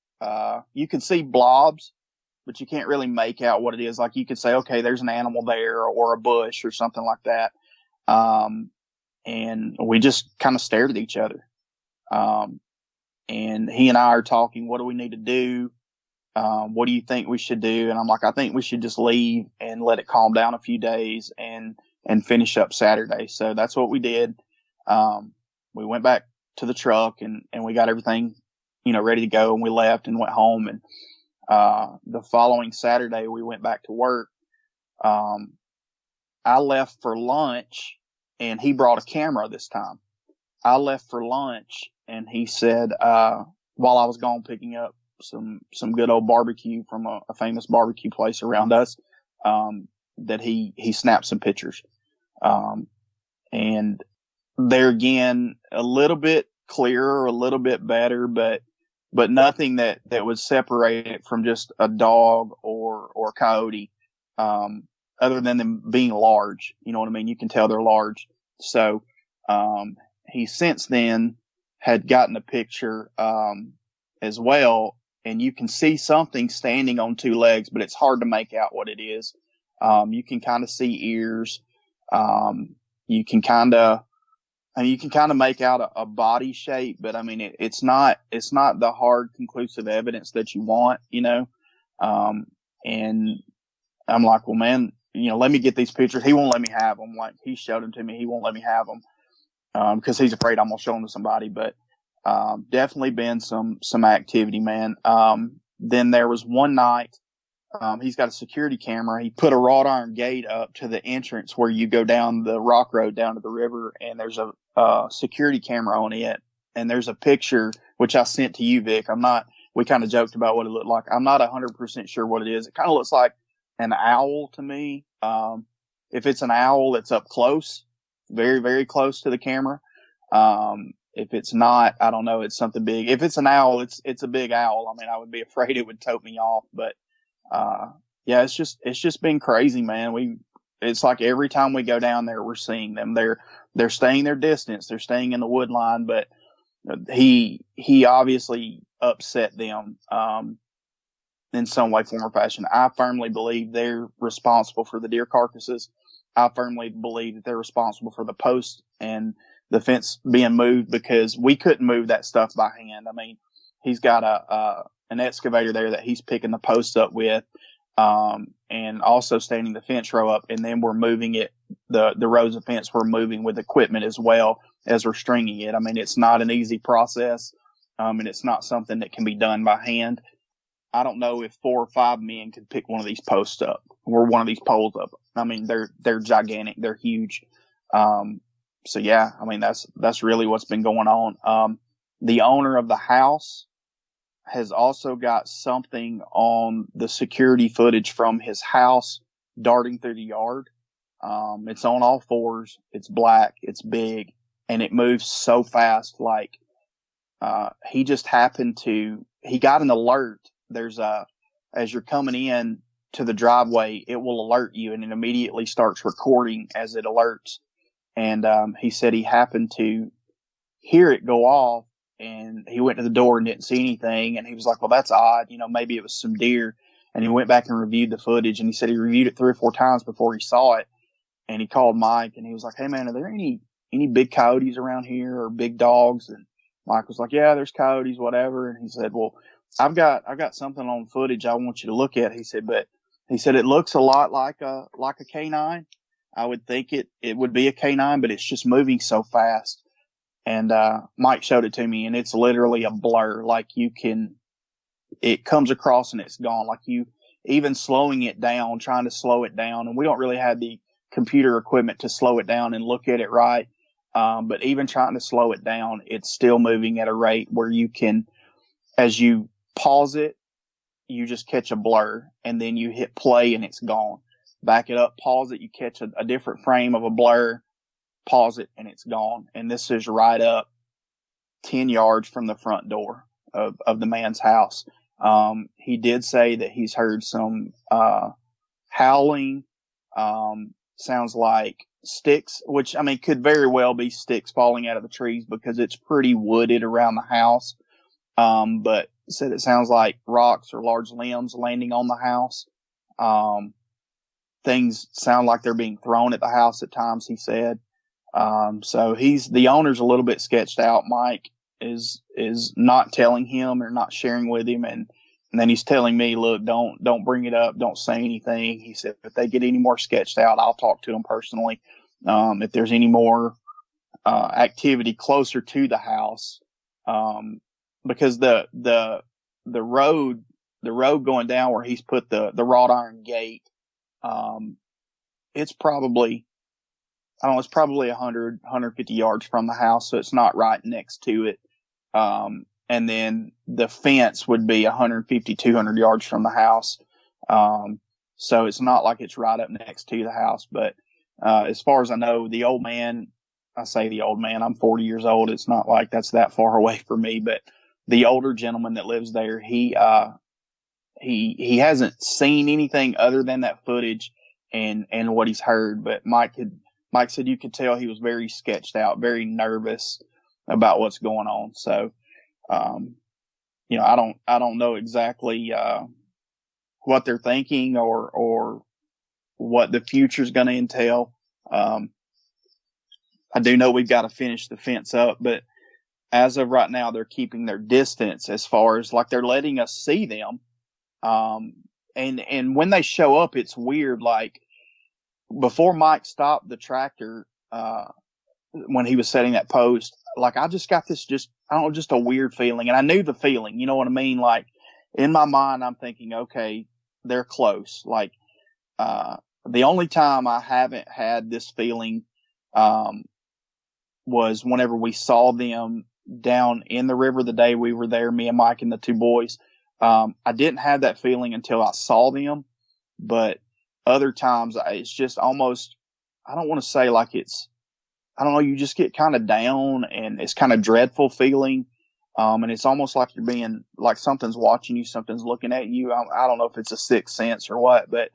you can see blobs, but you can't really make out what it is. Like, you could say, okay, there's an animal there or a bush or something like that. And we just kind of stared at each other. And he and I are talking, what do we need to do? What do you think we should do? And I'm like, I think we should just leave and let it calm down a few days and finish up Saturday. So that's what we did. We went back to the truck and we got everything, ready to go, and we left and went home. And, the following Saturday we went back to work. I left for lunch and he brought a camera this time. I left for lunch and he said, while I was gone picking up some good old barbecue from a famous barbecue place around us, that he snapped some pictures. And there again, a little bit clearer, a little bit better, but nothing that would separate it from just a dog or a coyote, other than them being large. You know what I mean? You can tell they're large. So, he since then had gotten a picture, as well, and you can see something standing on 2 legs, but it's hard to make out what it is. You can kind of see ears. You can kind of make out a body shape, but I mean, it's not the hard conclusive evidence that you want, and I'm like, well, man, let me get these pictures. He won't let me have them. Like, he showed them to me. He won't let me have them, because he's afraid I'm going to show them to somebody. But, definitely been some activity, man. Then there was one night, he's got a security camera. He put a wrought iron gate up to the entrance where you go down the rock road down to the river, and there's a security camera on it. And there's a picture, which I sent to you, Vic. We kind of joked about what it looked like. I'm not 100% sure what it is. It kind of looks like an owl to me. If it's an owl, it's up close, very, very close to the camera. If it's not, I don't know, it's something big. If it's an owl, it's a big owl. I mean, I would be afraid it would tote me off, but, yeah, it's just been crazy, man. It's like every time we go down there, we're seeing them. They're staying their distance. They're staying in the wood line, but he obviously upset them, in some way, form, or fashion. I firmly believe they're responsible for the deer carcasses. I firmly believe that they're responsible for the post and the fence being moved, because we couldn't move that stuff by hand. I mean, he's got an excavator there that he's picking the posts up with, and also standing the fence row up. And then we're moving it, the rows of fence we're moving with equipment as well as we're stringing it. I mean, it's not an easy process. And it's not something that can be done by hand. I don't know if 4 or 5 men could pick one of these posts up or one of these poles up. I mean, they're gigantic. They're huge. So yeah, I mean, that's really what's been going on. The owner of the house has also got something on the security footage from his house darting through the yard. It's on all 4s. It's black. It's big, and it moves so fast. Like, he just happened to, he got an alert. There's as you're coming in, to the driveway, it will alert you, and it immediately starts recording as it alerts. And he said he happened to hear it go off, and he went to the door and didn't see anything. And he was like, well, that's odd. Maybe it was some deer. And he went back and reviewed the footage, and he said he reviewed it 3 or 4 times before he saw it. And he called Mike, and he was like, hey, man, are there any big coyotes around here or big dogs? And Mike was like, yeah, there's coyotes, whatever. And he said, well, I've got something on footage I want you to look at. He said, but he said it looks a lot like a canine. I would think it would be a canine, but it's just moving so fast. And Mike showed it to me, and it's literally a blur. Like it comes across and it's gone. Like you even slowing it down, trying to slow it down, and we don't really have the computer equipment to slow it down and look at it right. But even trying to slow it down, it's still moving at a rate where you can, as you pause it, you just catch a blur, and then you hit play and it's gone. Back it up, pause it, you catch a different frame of a blur, pause it, and it's gone. And this is right up 10 yards from the front door of the man's house. He did say that he's heard some howling, sounds like sticks, which, I mean, could very well be sticks falling out of the trees because it's pretty wooded around the house. But said it sounds like rocks or large limbs landing on the house. Things sound like they're being thrown at the house at times, he said. So the owner's a little bit sketched out. Mike is not telling him or not sharing with him. And then he's telling me, look, don't bring it up. Don't say anything. He said, if they get any more sketched out, I'll talk to them personally. If there's any more, activity closer to the house, because the road going down where he's put the wrought iron gate, it's probably 100, 150 yards from the house. So it's not right next to it. And then the fence would be 150, 200 yards from the house. So it's not like it's right up next to the house. But as far as I know, the old man, I say the old man, I'm 40 years old. It's not like that's that far away from me. But the older gentleman that lives there, he hasn't seen anything other than that footage and what he's heard. But Mike said you could tell he was very sketched out, very nervous about what's going on. So, I don't know exactly, what they're thinking or what the future's going to entail. I do know we've got to finish the fence up, but as of right now, they're keeping their distance as far as like they're letting us see them. And when they show up, it's weird. Like before Mike stopped the tractor, when he was setting that post, like I just got this just a weird feeling. And I knew the feeling, you know what I mean? Like in my mind, I'm thinking, okay, they're close. Like, the only time I haven't had this feeling, was whenever we saw them down in the river the day we were there, me and Mike and the 2 boys. I didn't have that feeling until I saw them, but other times it's just almost, I don't want to say like I don't know, you just get kind of down and it's kind of dreadful feeling. And it's almost like you're being like something's watching you, something's looking at you. I don't know if it's a sixth sense or what, but,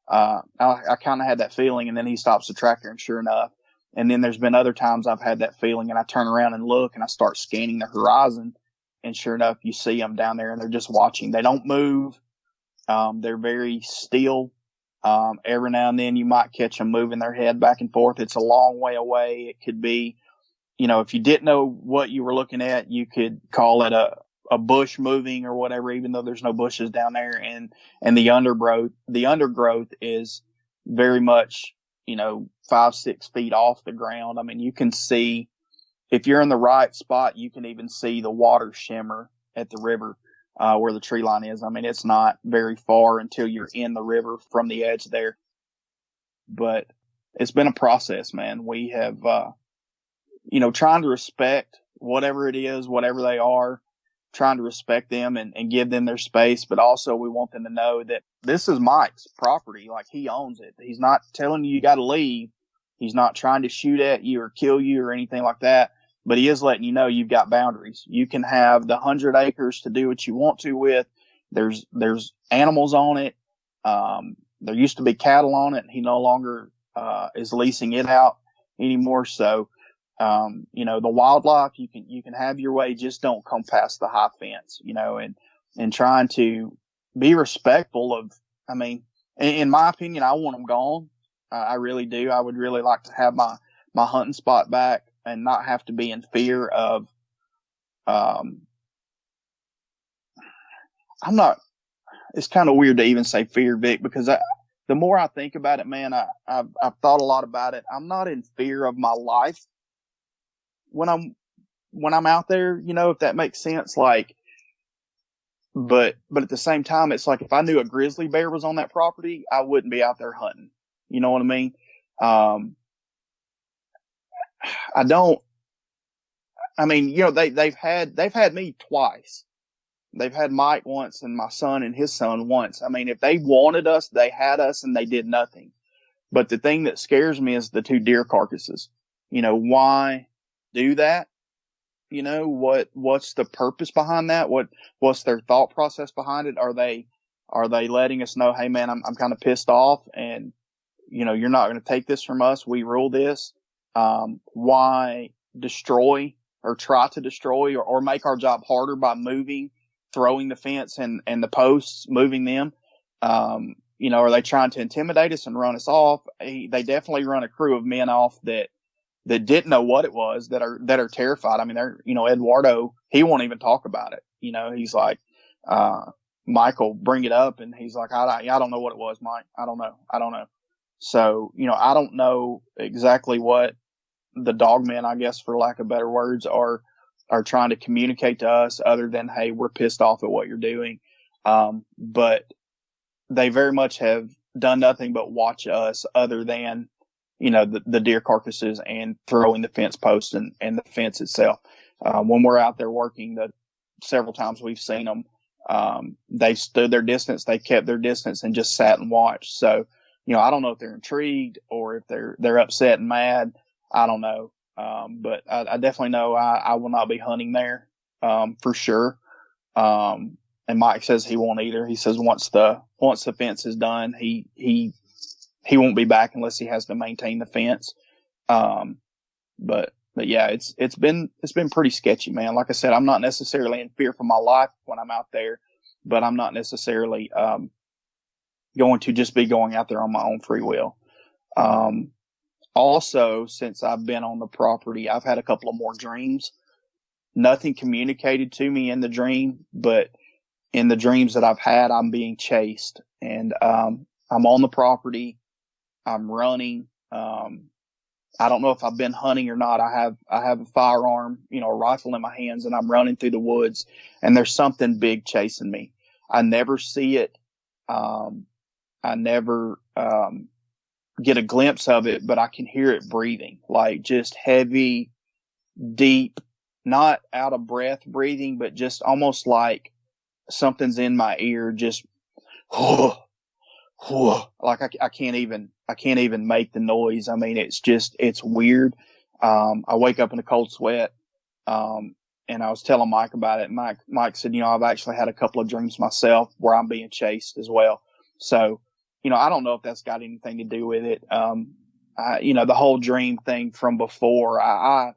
I kind of had that feeling, and then he stops the tractor, and sure enough. And then there's been other times I've had that feeling, and I turn around and look, and I start scanning the horizon, and sure enough, you see them down there, and they're just watching. They don't move. They're very still. Every now and then you might catch them moving their head back and forth. It's a long way away. It could be, if you didn't know what you were looking at, you could call it a bush moving or whatever, even though there's no bushes down there. And the undergrowth is very much, 5-6 feet off the ground. I mean, you can see, if you're in the right spot, you can even see the water shimmer at the river, where the tree line is. I mean, it's not very far until you're in the river from the edge there. But it's been a process, man. We have, trying to respect whatever it is, whatever they are, trying to respect them and give them their space. But also we want them to know that this is Mike's property. Like, he owns it. He's not telling you got to leave. He's not trying to shoot at you or kill you or anything like that. But he is letting you know you've got boundaries. You can have the 100 acres to do what you want to with. There's animals on it. There used to be cattle on it, and he no longer is leasing it out anymore. So, the wildlife, you can have your way, just don't come past the high fence, and trying to be respectful of, I mean, in my opinion, I want them gone. I really do. I would really like to have my hunting spot back and not have to be in fear of, it's kind of weird to even say fear, Vic, because the more I think about it, man, I've thought a lot about it. I'm not in fear of my life when I'm out there, if that makes sense. Like, but at the same time, it's like if I knew a grizzly bear was on that property, I wouldn't be out there hunting. You know what I mean? They've had me twice. They've had Mike once and my son and his son once. I mean, if they wanted us, they had us and they did nothing. But the thing that scares me is the 2 deer carcasses. Why do that? What's the purpose behind that? What's their thought process behind it? Are they letting us know, hey man, I'm kind of pissed off and, you're not going to take this from us. We rule this. Why destroy or try to destroy or make our job harder by throwing the fence and the posts, moving them? Are they trying to intimidate us and run us off? They definitely run a crew of men off that didn't know what it was, that are terrified. I mean, Eduardo, he won't even talk about it. He's like, Michael, bring it up. And he's like, I don't know what it was, Mike. I don't know. So, I don't know exactly what the dogmen, I guess, for lack of better words, are trying to communicate to us other than, hey, we're pissed off at what you're doing. But they very much have done nothing but watch us other than, the deer carcasses and throwing the fence posts and the fence itself. When we're out there working, the several times we've seen them, they stood their distance, they kept their distance and just sat and watched. So, I don't know if they're intrigued or if they're upset and mad. I don't know. But I definitely know I will not be hunting there, for sure. And Mike says he won't either. He says once the fence is done, he won't be back unless he has to maintain the fence. But yeah, it's been pretty sketchy, man. Like I said, I'm not necessarily in fear for my life when I'm out there, but I'm not necessarily, going to just be going out there on my own free will. Also, since I've been on the property, I've had a couple of more dreams. Nothing communicated to me in the dream, but in the dreams that I've had, I'm being chased, and I'm on the property. I'm running. I don't know if I've been hunting or not. I have a firearm, a rifle in my hands, and I'm running through the woods, and there's something big chasing me. I never see it. I never get a glimpse of it, but I can hear it breathing, like just heavy, deep, not out of breath breathing, but just almost like something's in my ear, just like I can't even make the noise. I mean, it's weird. I wake up in a cold sweat. And I was telling Mike about it. Mike said, I've actually had a couple of dreams myself where I'm being chased as well. So, I don't know if that's got anything to do with it. The whole dream thing from before, I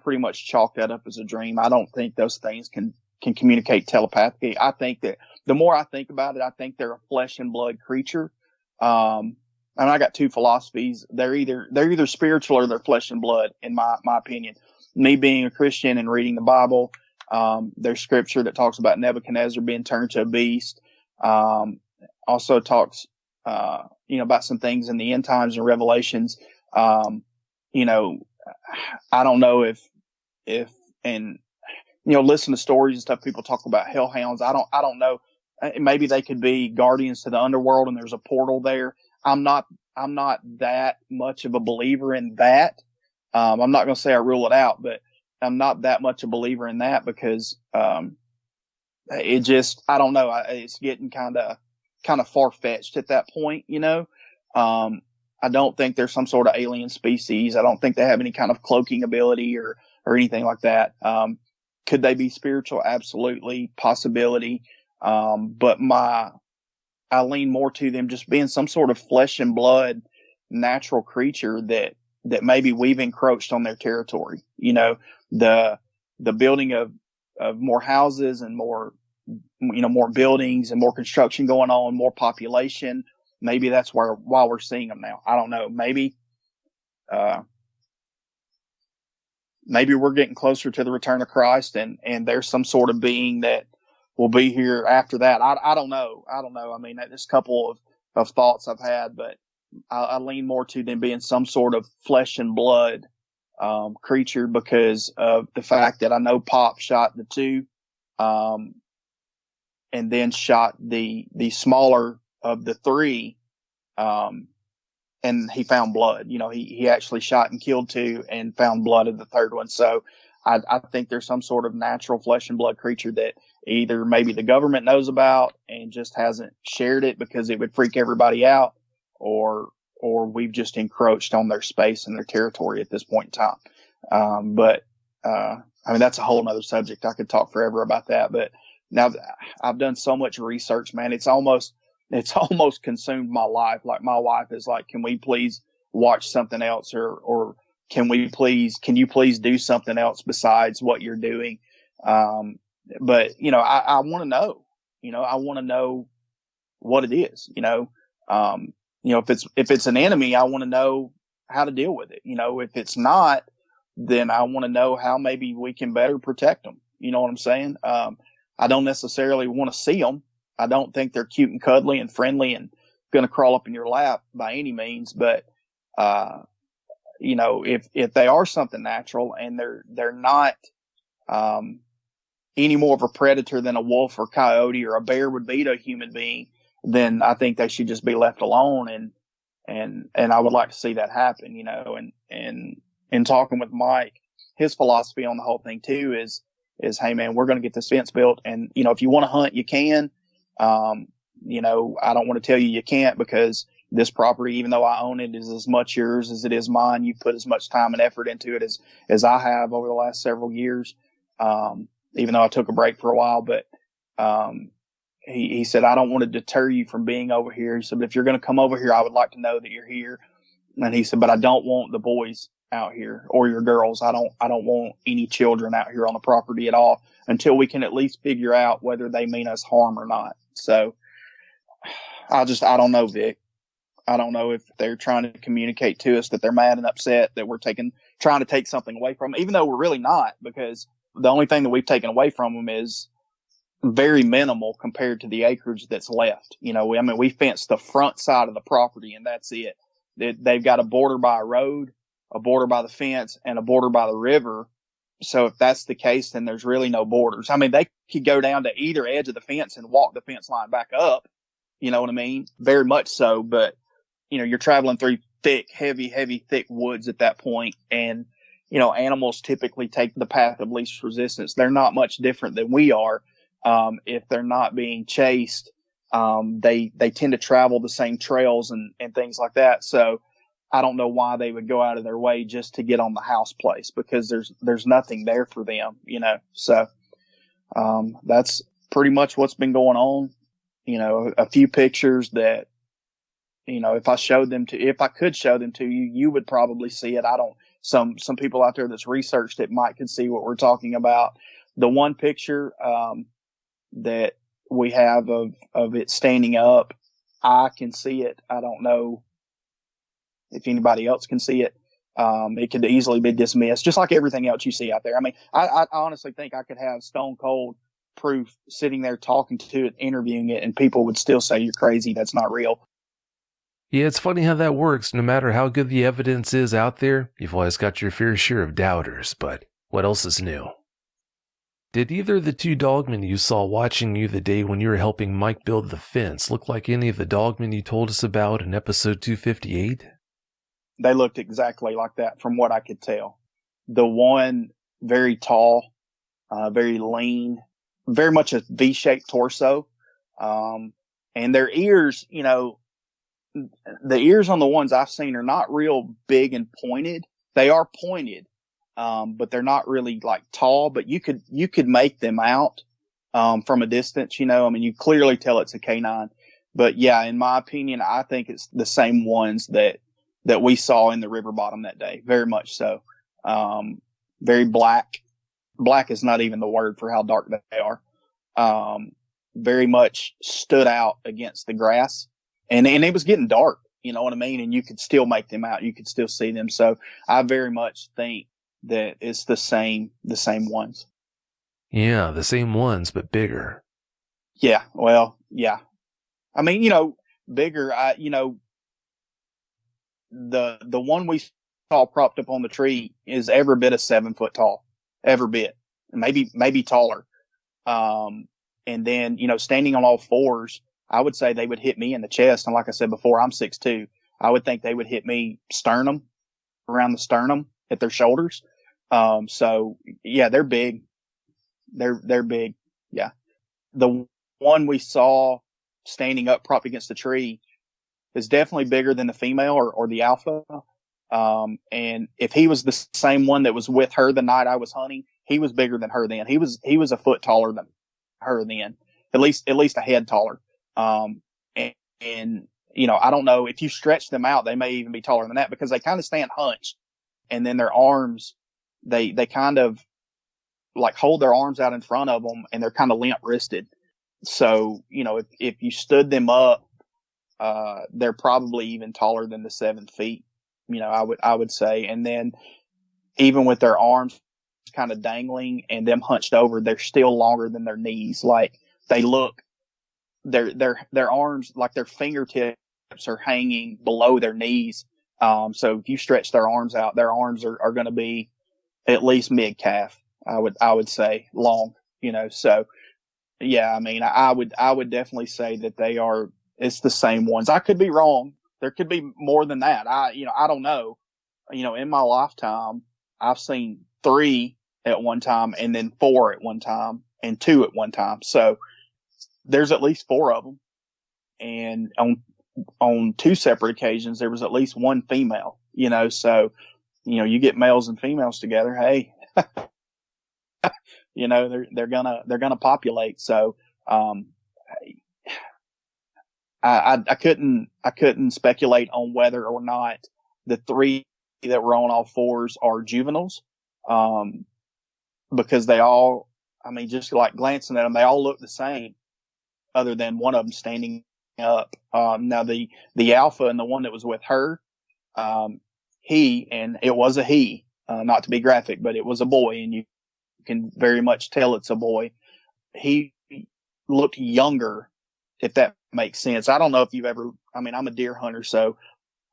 pretty much chalk that up as a dream. I don't think those things can communicate telepathically. I think that the more I think about it, I think they're a flesh and blood creature. And I got 2 philosophies. They're either spiritual or they're flesh and blood, in my opinion. Me being a Christian and reading the Bible, there's scripture that talks about Nebuchadnezzar being turned to a beast. Also talks, about some things in the end times and Revelations. I don't know if listen to stories and stuff. People talk about hellhounds. I don't know. Maybe they could be guardians to the underworld and there's a portal there. I'm not that much of a believer in that. I'm not going to say I rule it out, but I'm not that much a believer in that because, I don't know. It's getting kind of far fetched at that point, I don't think there's some sort of alien species. I don't think they have any kind of cloaking ability or anything like that. Could they be spiritual? Absolutely. Possibility. But my I lean more to them just being some sort of flesh and blood natural creature that maybe we've encroached on their territory. You know, the building of more houses and more, more buildings and more construction going on, more population. Maybe that's why we're seeing them now. I don't know. Maybe we're getting closer to the return of Christ, and there's some sort of being that will be here after that. I don't know. I mean, there's a couple of thoughts I've had, but I lean more to them being some sort of flesh and blood creature, because of the fact that I know Pop shot the two, and then shot the smaller of the three, and he found blood. You know, he actually shot and killed two and found blood of the third one. So I think there's some sort of natural flesh and blood creature that either maybe the government knows about and just hasn't shared it because it would freak everybody out, or we've just encroached on their space and their territory at this point in time. But I mean, that's a whole nother subject. I could talk forever about that, but now I've done so much research, man. It's almost consumed my life. Like, my wife is like, can we please watch something else, or can you please do something else besides what you're doing? But I want to know, I want to know what it is, if it's an enemy, I want to know how to deal with it. If it's not, then I want to know how maybe we can better protect them. You know what I'm saying? I don't necessarily want to see them. I don't think they're cute and cuddly and friendly and going to crawl up in your lap by any means. But, if they are something natural and they're not, any more of a predator than a wolf or coyote or a bear would be to a human being, then I think they should just be left alone. And I would like to see that happen, and in talking with Mike, his philosophy on the whole thing too is, hey man, we're going to get this fence built. And, if you want to hunt, you can. I don't want to tell you can't, because this property, even though I own it, is as much yours as it is mine. You put as much time and effort into it as I have over the last several years. Even though I took a break for a while, but, he said, I don't want to deter you from being over here. He said, but if you're going to come over here, I would like to know that you're here. And he said, but I don't want the boys out here or your girls. I don't want any children out here on the property at all until we can at least figure out whether they mean us harm or not. So I don't know, Vic. I don't know if they're trying to communicate to us that they're mad and upset that we're trying to take something away from them, even though we're really not, because the only thing that we've taken away from them is very minimal compared to the acreage that's left. We fenced the front side of the property and that's it. They've got a border by a road, a border by the fence, and a border by the river. So if that's the case, then there's really no borders. I mean, they could go down to either edge of the fence and walk the fence line back up. You know what I mean? Very much so. But, you're traveling through thick, thick woods at that point. And, animals typically take the path of least resistance. They're not much different than we are. If they're not being chased, they tend to travel the same trails and things like that. So I don't know why they would go out of their way just to get on the house place, because there's nothing there for them, So, that's pretty much what's been going on. A few pictures that, if I could show them to you, you would probably see it. Some people out there that's researched it might can see what we're talking about. The one picture, that we have of it standing up, I can see it. I don't know if anybody else can see it. It could easily be dismissed, just like everything else you see out there. I mean, I honestly think I could have stone cold proof sitting there talking to it, interviewing it, and people would still say you're crazy. That's not real. Yeah, it's funny how that works. No matter how good the evidence is out there, you've always got your fair share of doubters, but what else is new? Did either of the two dogmen you saw watching you the day when you were helping Mike build the fence look like any of the dogmen you told us about in episode 258? They looked exactly like that from what I could tell. The one, very tall, very lean, very much a V-shaped torso. And their ears, the ears on the ones I've seen are not real big and pointed. They are pointed, but they're not really like tall, but you could make them out, from a distance, you clearly tell it's a canine. But yeah, in my opinion, I think it's the same ones that we saw in the river bottom that day. Very much so. Very black. Black is not even the word for how dark they are. Very much stood out against the grass, and it was getting dark. You know what I mean? And you could still make them out. You could still see them. So I very much think that it's the same ones. Yeah, the same ones, but bigger. Yeah. Well, yeah. I mean, bigger. The one we saw propped up on the tree is every bit of 7 foot tall, every bit, maybe taller. And then, standing on all fours, I would say they would hit me in the chest. And like I said before, I'm 6'2". I would think they would hit me around the sternum at their shoulders. So yeah, they're big. They're big. Yeah. The one we saw standing up propped against the tree is definitely bigger than the female or the alpha. And if he was the same one that was with her the night I was hunting, he was bigger than her then. He was a foot taller than her then, at least a head taller. And I don't know, if you stretch them out, they may even be taller than that, because they kind of stand hunched, and then their arms, they kind of like hold their arms out in front of them, and they're kind of limp wristed. So, if you stood them up, they're probably even taller than the 7 feet, I would say. And then even with their arms kind of dangling and them hunched over, they're still longer than their knees. Like, they look, their arms, like their fingertips are hanging below their knees. So if you stretch their arms out, their arms are going to be at least mid calf, I would say, long, so yeah, I mean, I would definitely say that it's the same ones. I could be wrong. There could be more than that. I don't know. In my lifetime, I've seen 3 at one time, and then 4 at one time, and 2 at one time. So there's at least 4 of them. And on 2 separate occasions, there was at least 1 female, so, you get males and females together. Hey, they're gonna populate. So, I couldn't speculate on whether or not the 3 that were on all fours are juveniles. Because they all, just like glancing at them, they all look the same, other than one of them standing up. Now the alpha and the one that was with her, and it was a he, not to be graphic, but it was a boy, and you can very much tell it's a boy. He looked younger, if that makes sense. I don't know if you've ever, I'm a deer hunter, so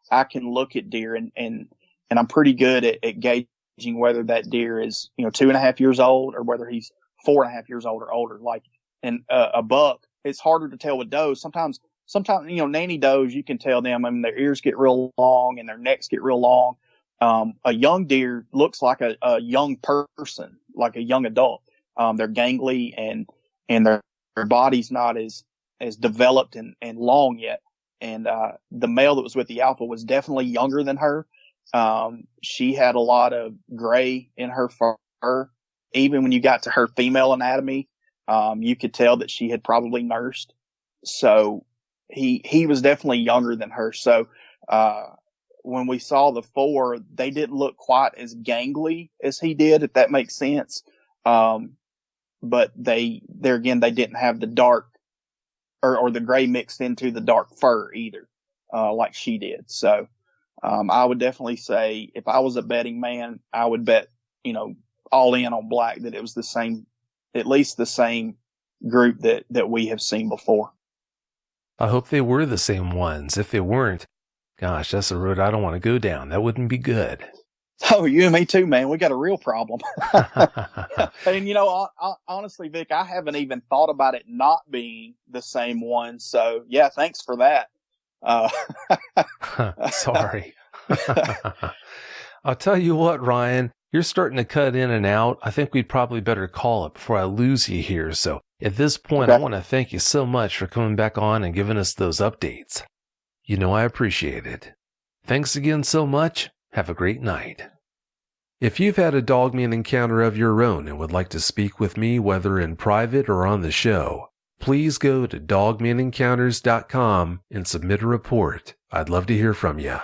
I can look at deer and I'm pretty good at gauging whether that deer is, 2.5 years old, or whether he's 4.5 years old or older. Like, and a buck, it's harder to tell with does. Sometimes, nanny does, you can tell them, their ears get real long and their necks get real long. A young deer looks like a young person, like a young adult. They're gangly and their body's not as developed and long yet. And the male that was with the alpha was definitely younger than her. She had a lot of gray in her fur. Even when you got to her female anatomy, you could tell that she had probably nursed. So he was definitely younger than her. So, when we saw the 4, they didn't look quite as gangly as he did, if that makes sense. But they didn't have the dark or the gray mixed into the dark fur either, like she did. So, I would definitely say, if I was a betting man, I would bet, all in on black, that it was at least the same group that we have seen before. I hope they were the same ones. If they weren't, gosh, that's a road I don't want to go down. That wouldn't be good. Oh, you and me too, man. We got a real problem. And, honestly, Vic, I haven't even thought about it not being the same one. So, yeah, thanks for that. Sorry. I'll tell you what, Ryan, you're starting to cut in and out. I think we'd probably better call it before I lose you here. So at this point, Okay. I want to thank you so much for coming back on and giving us those updates. I appreciate it. Thanks again so much. Have a great night. If you've had a Dogman encounter of your own and would like to speak with me, whether in private or on the show, please go to dogmanencounters.com and submit a report. I'd love to hear from you.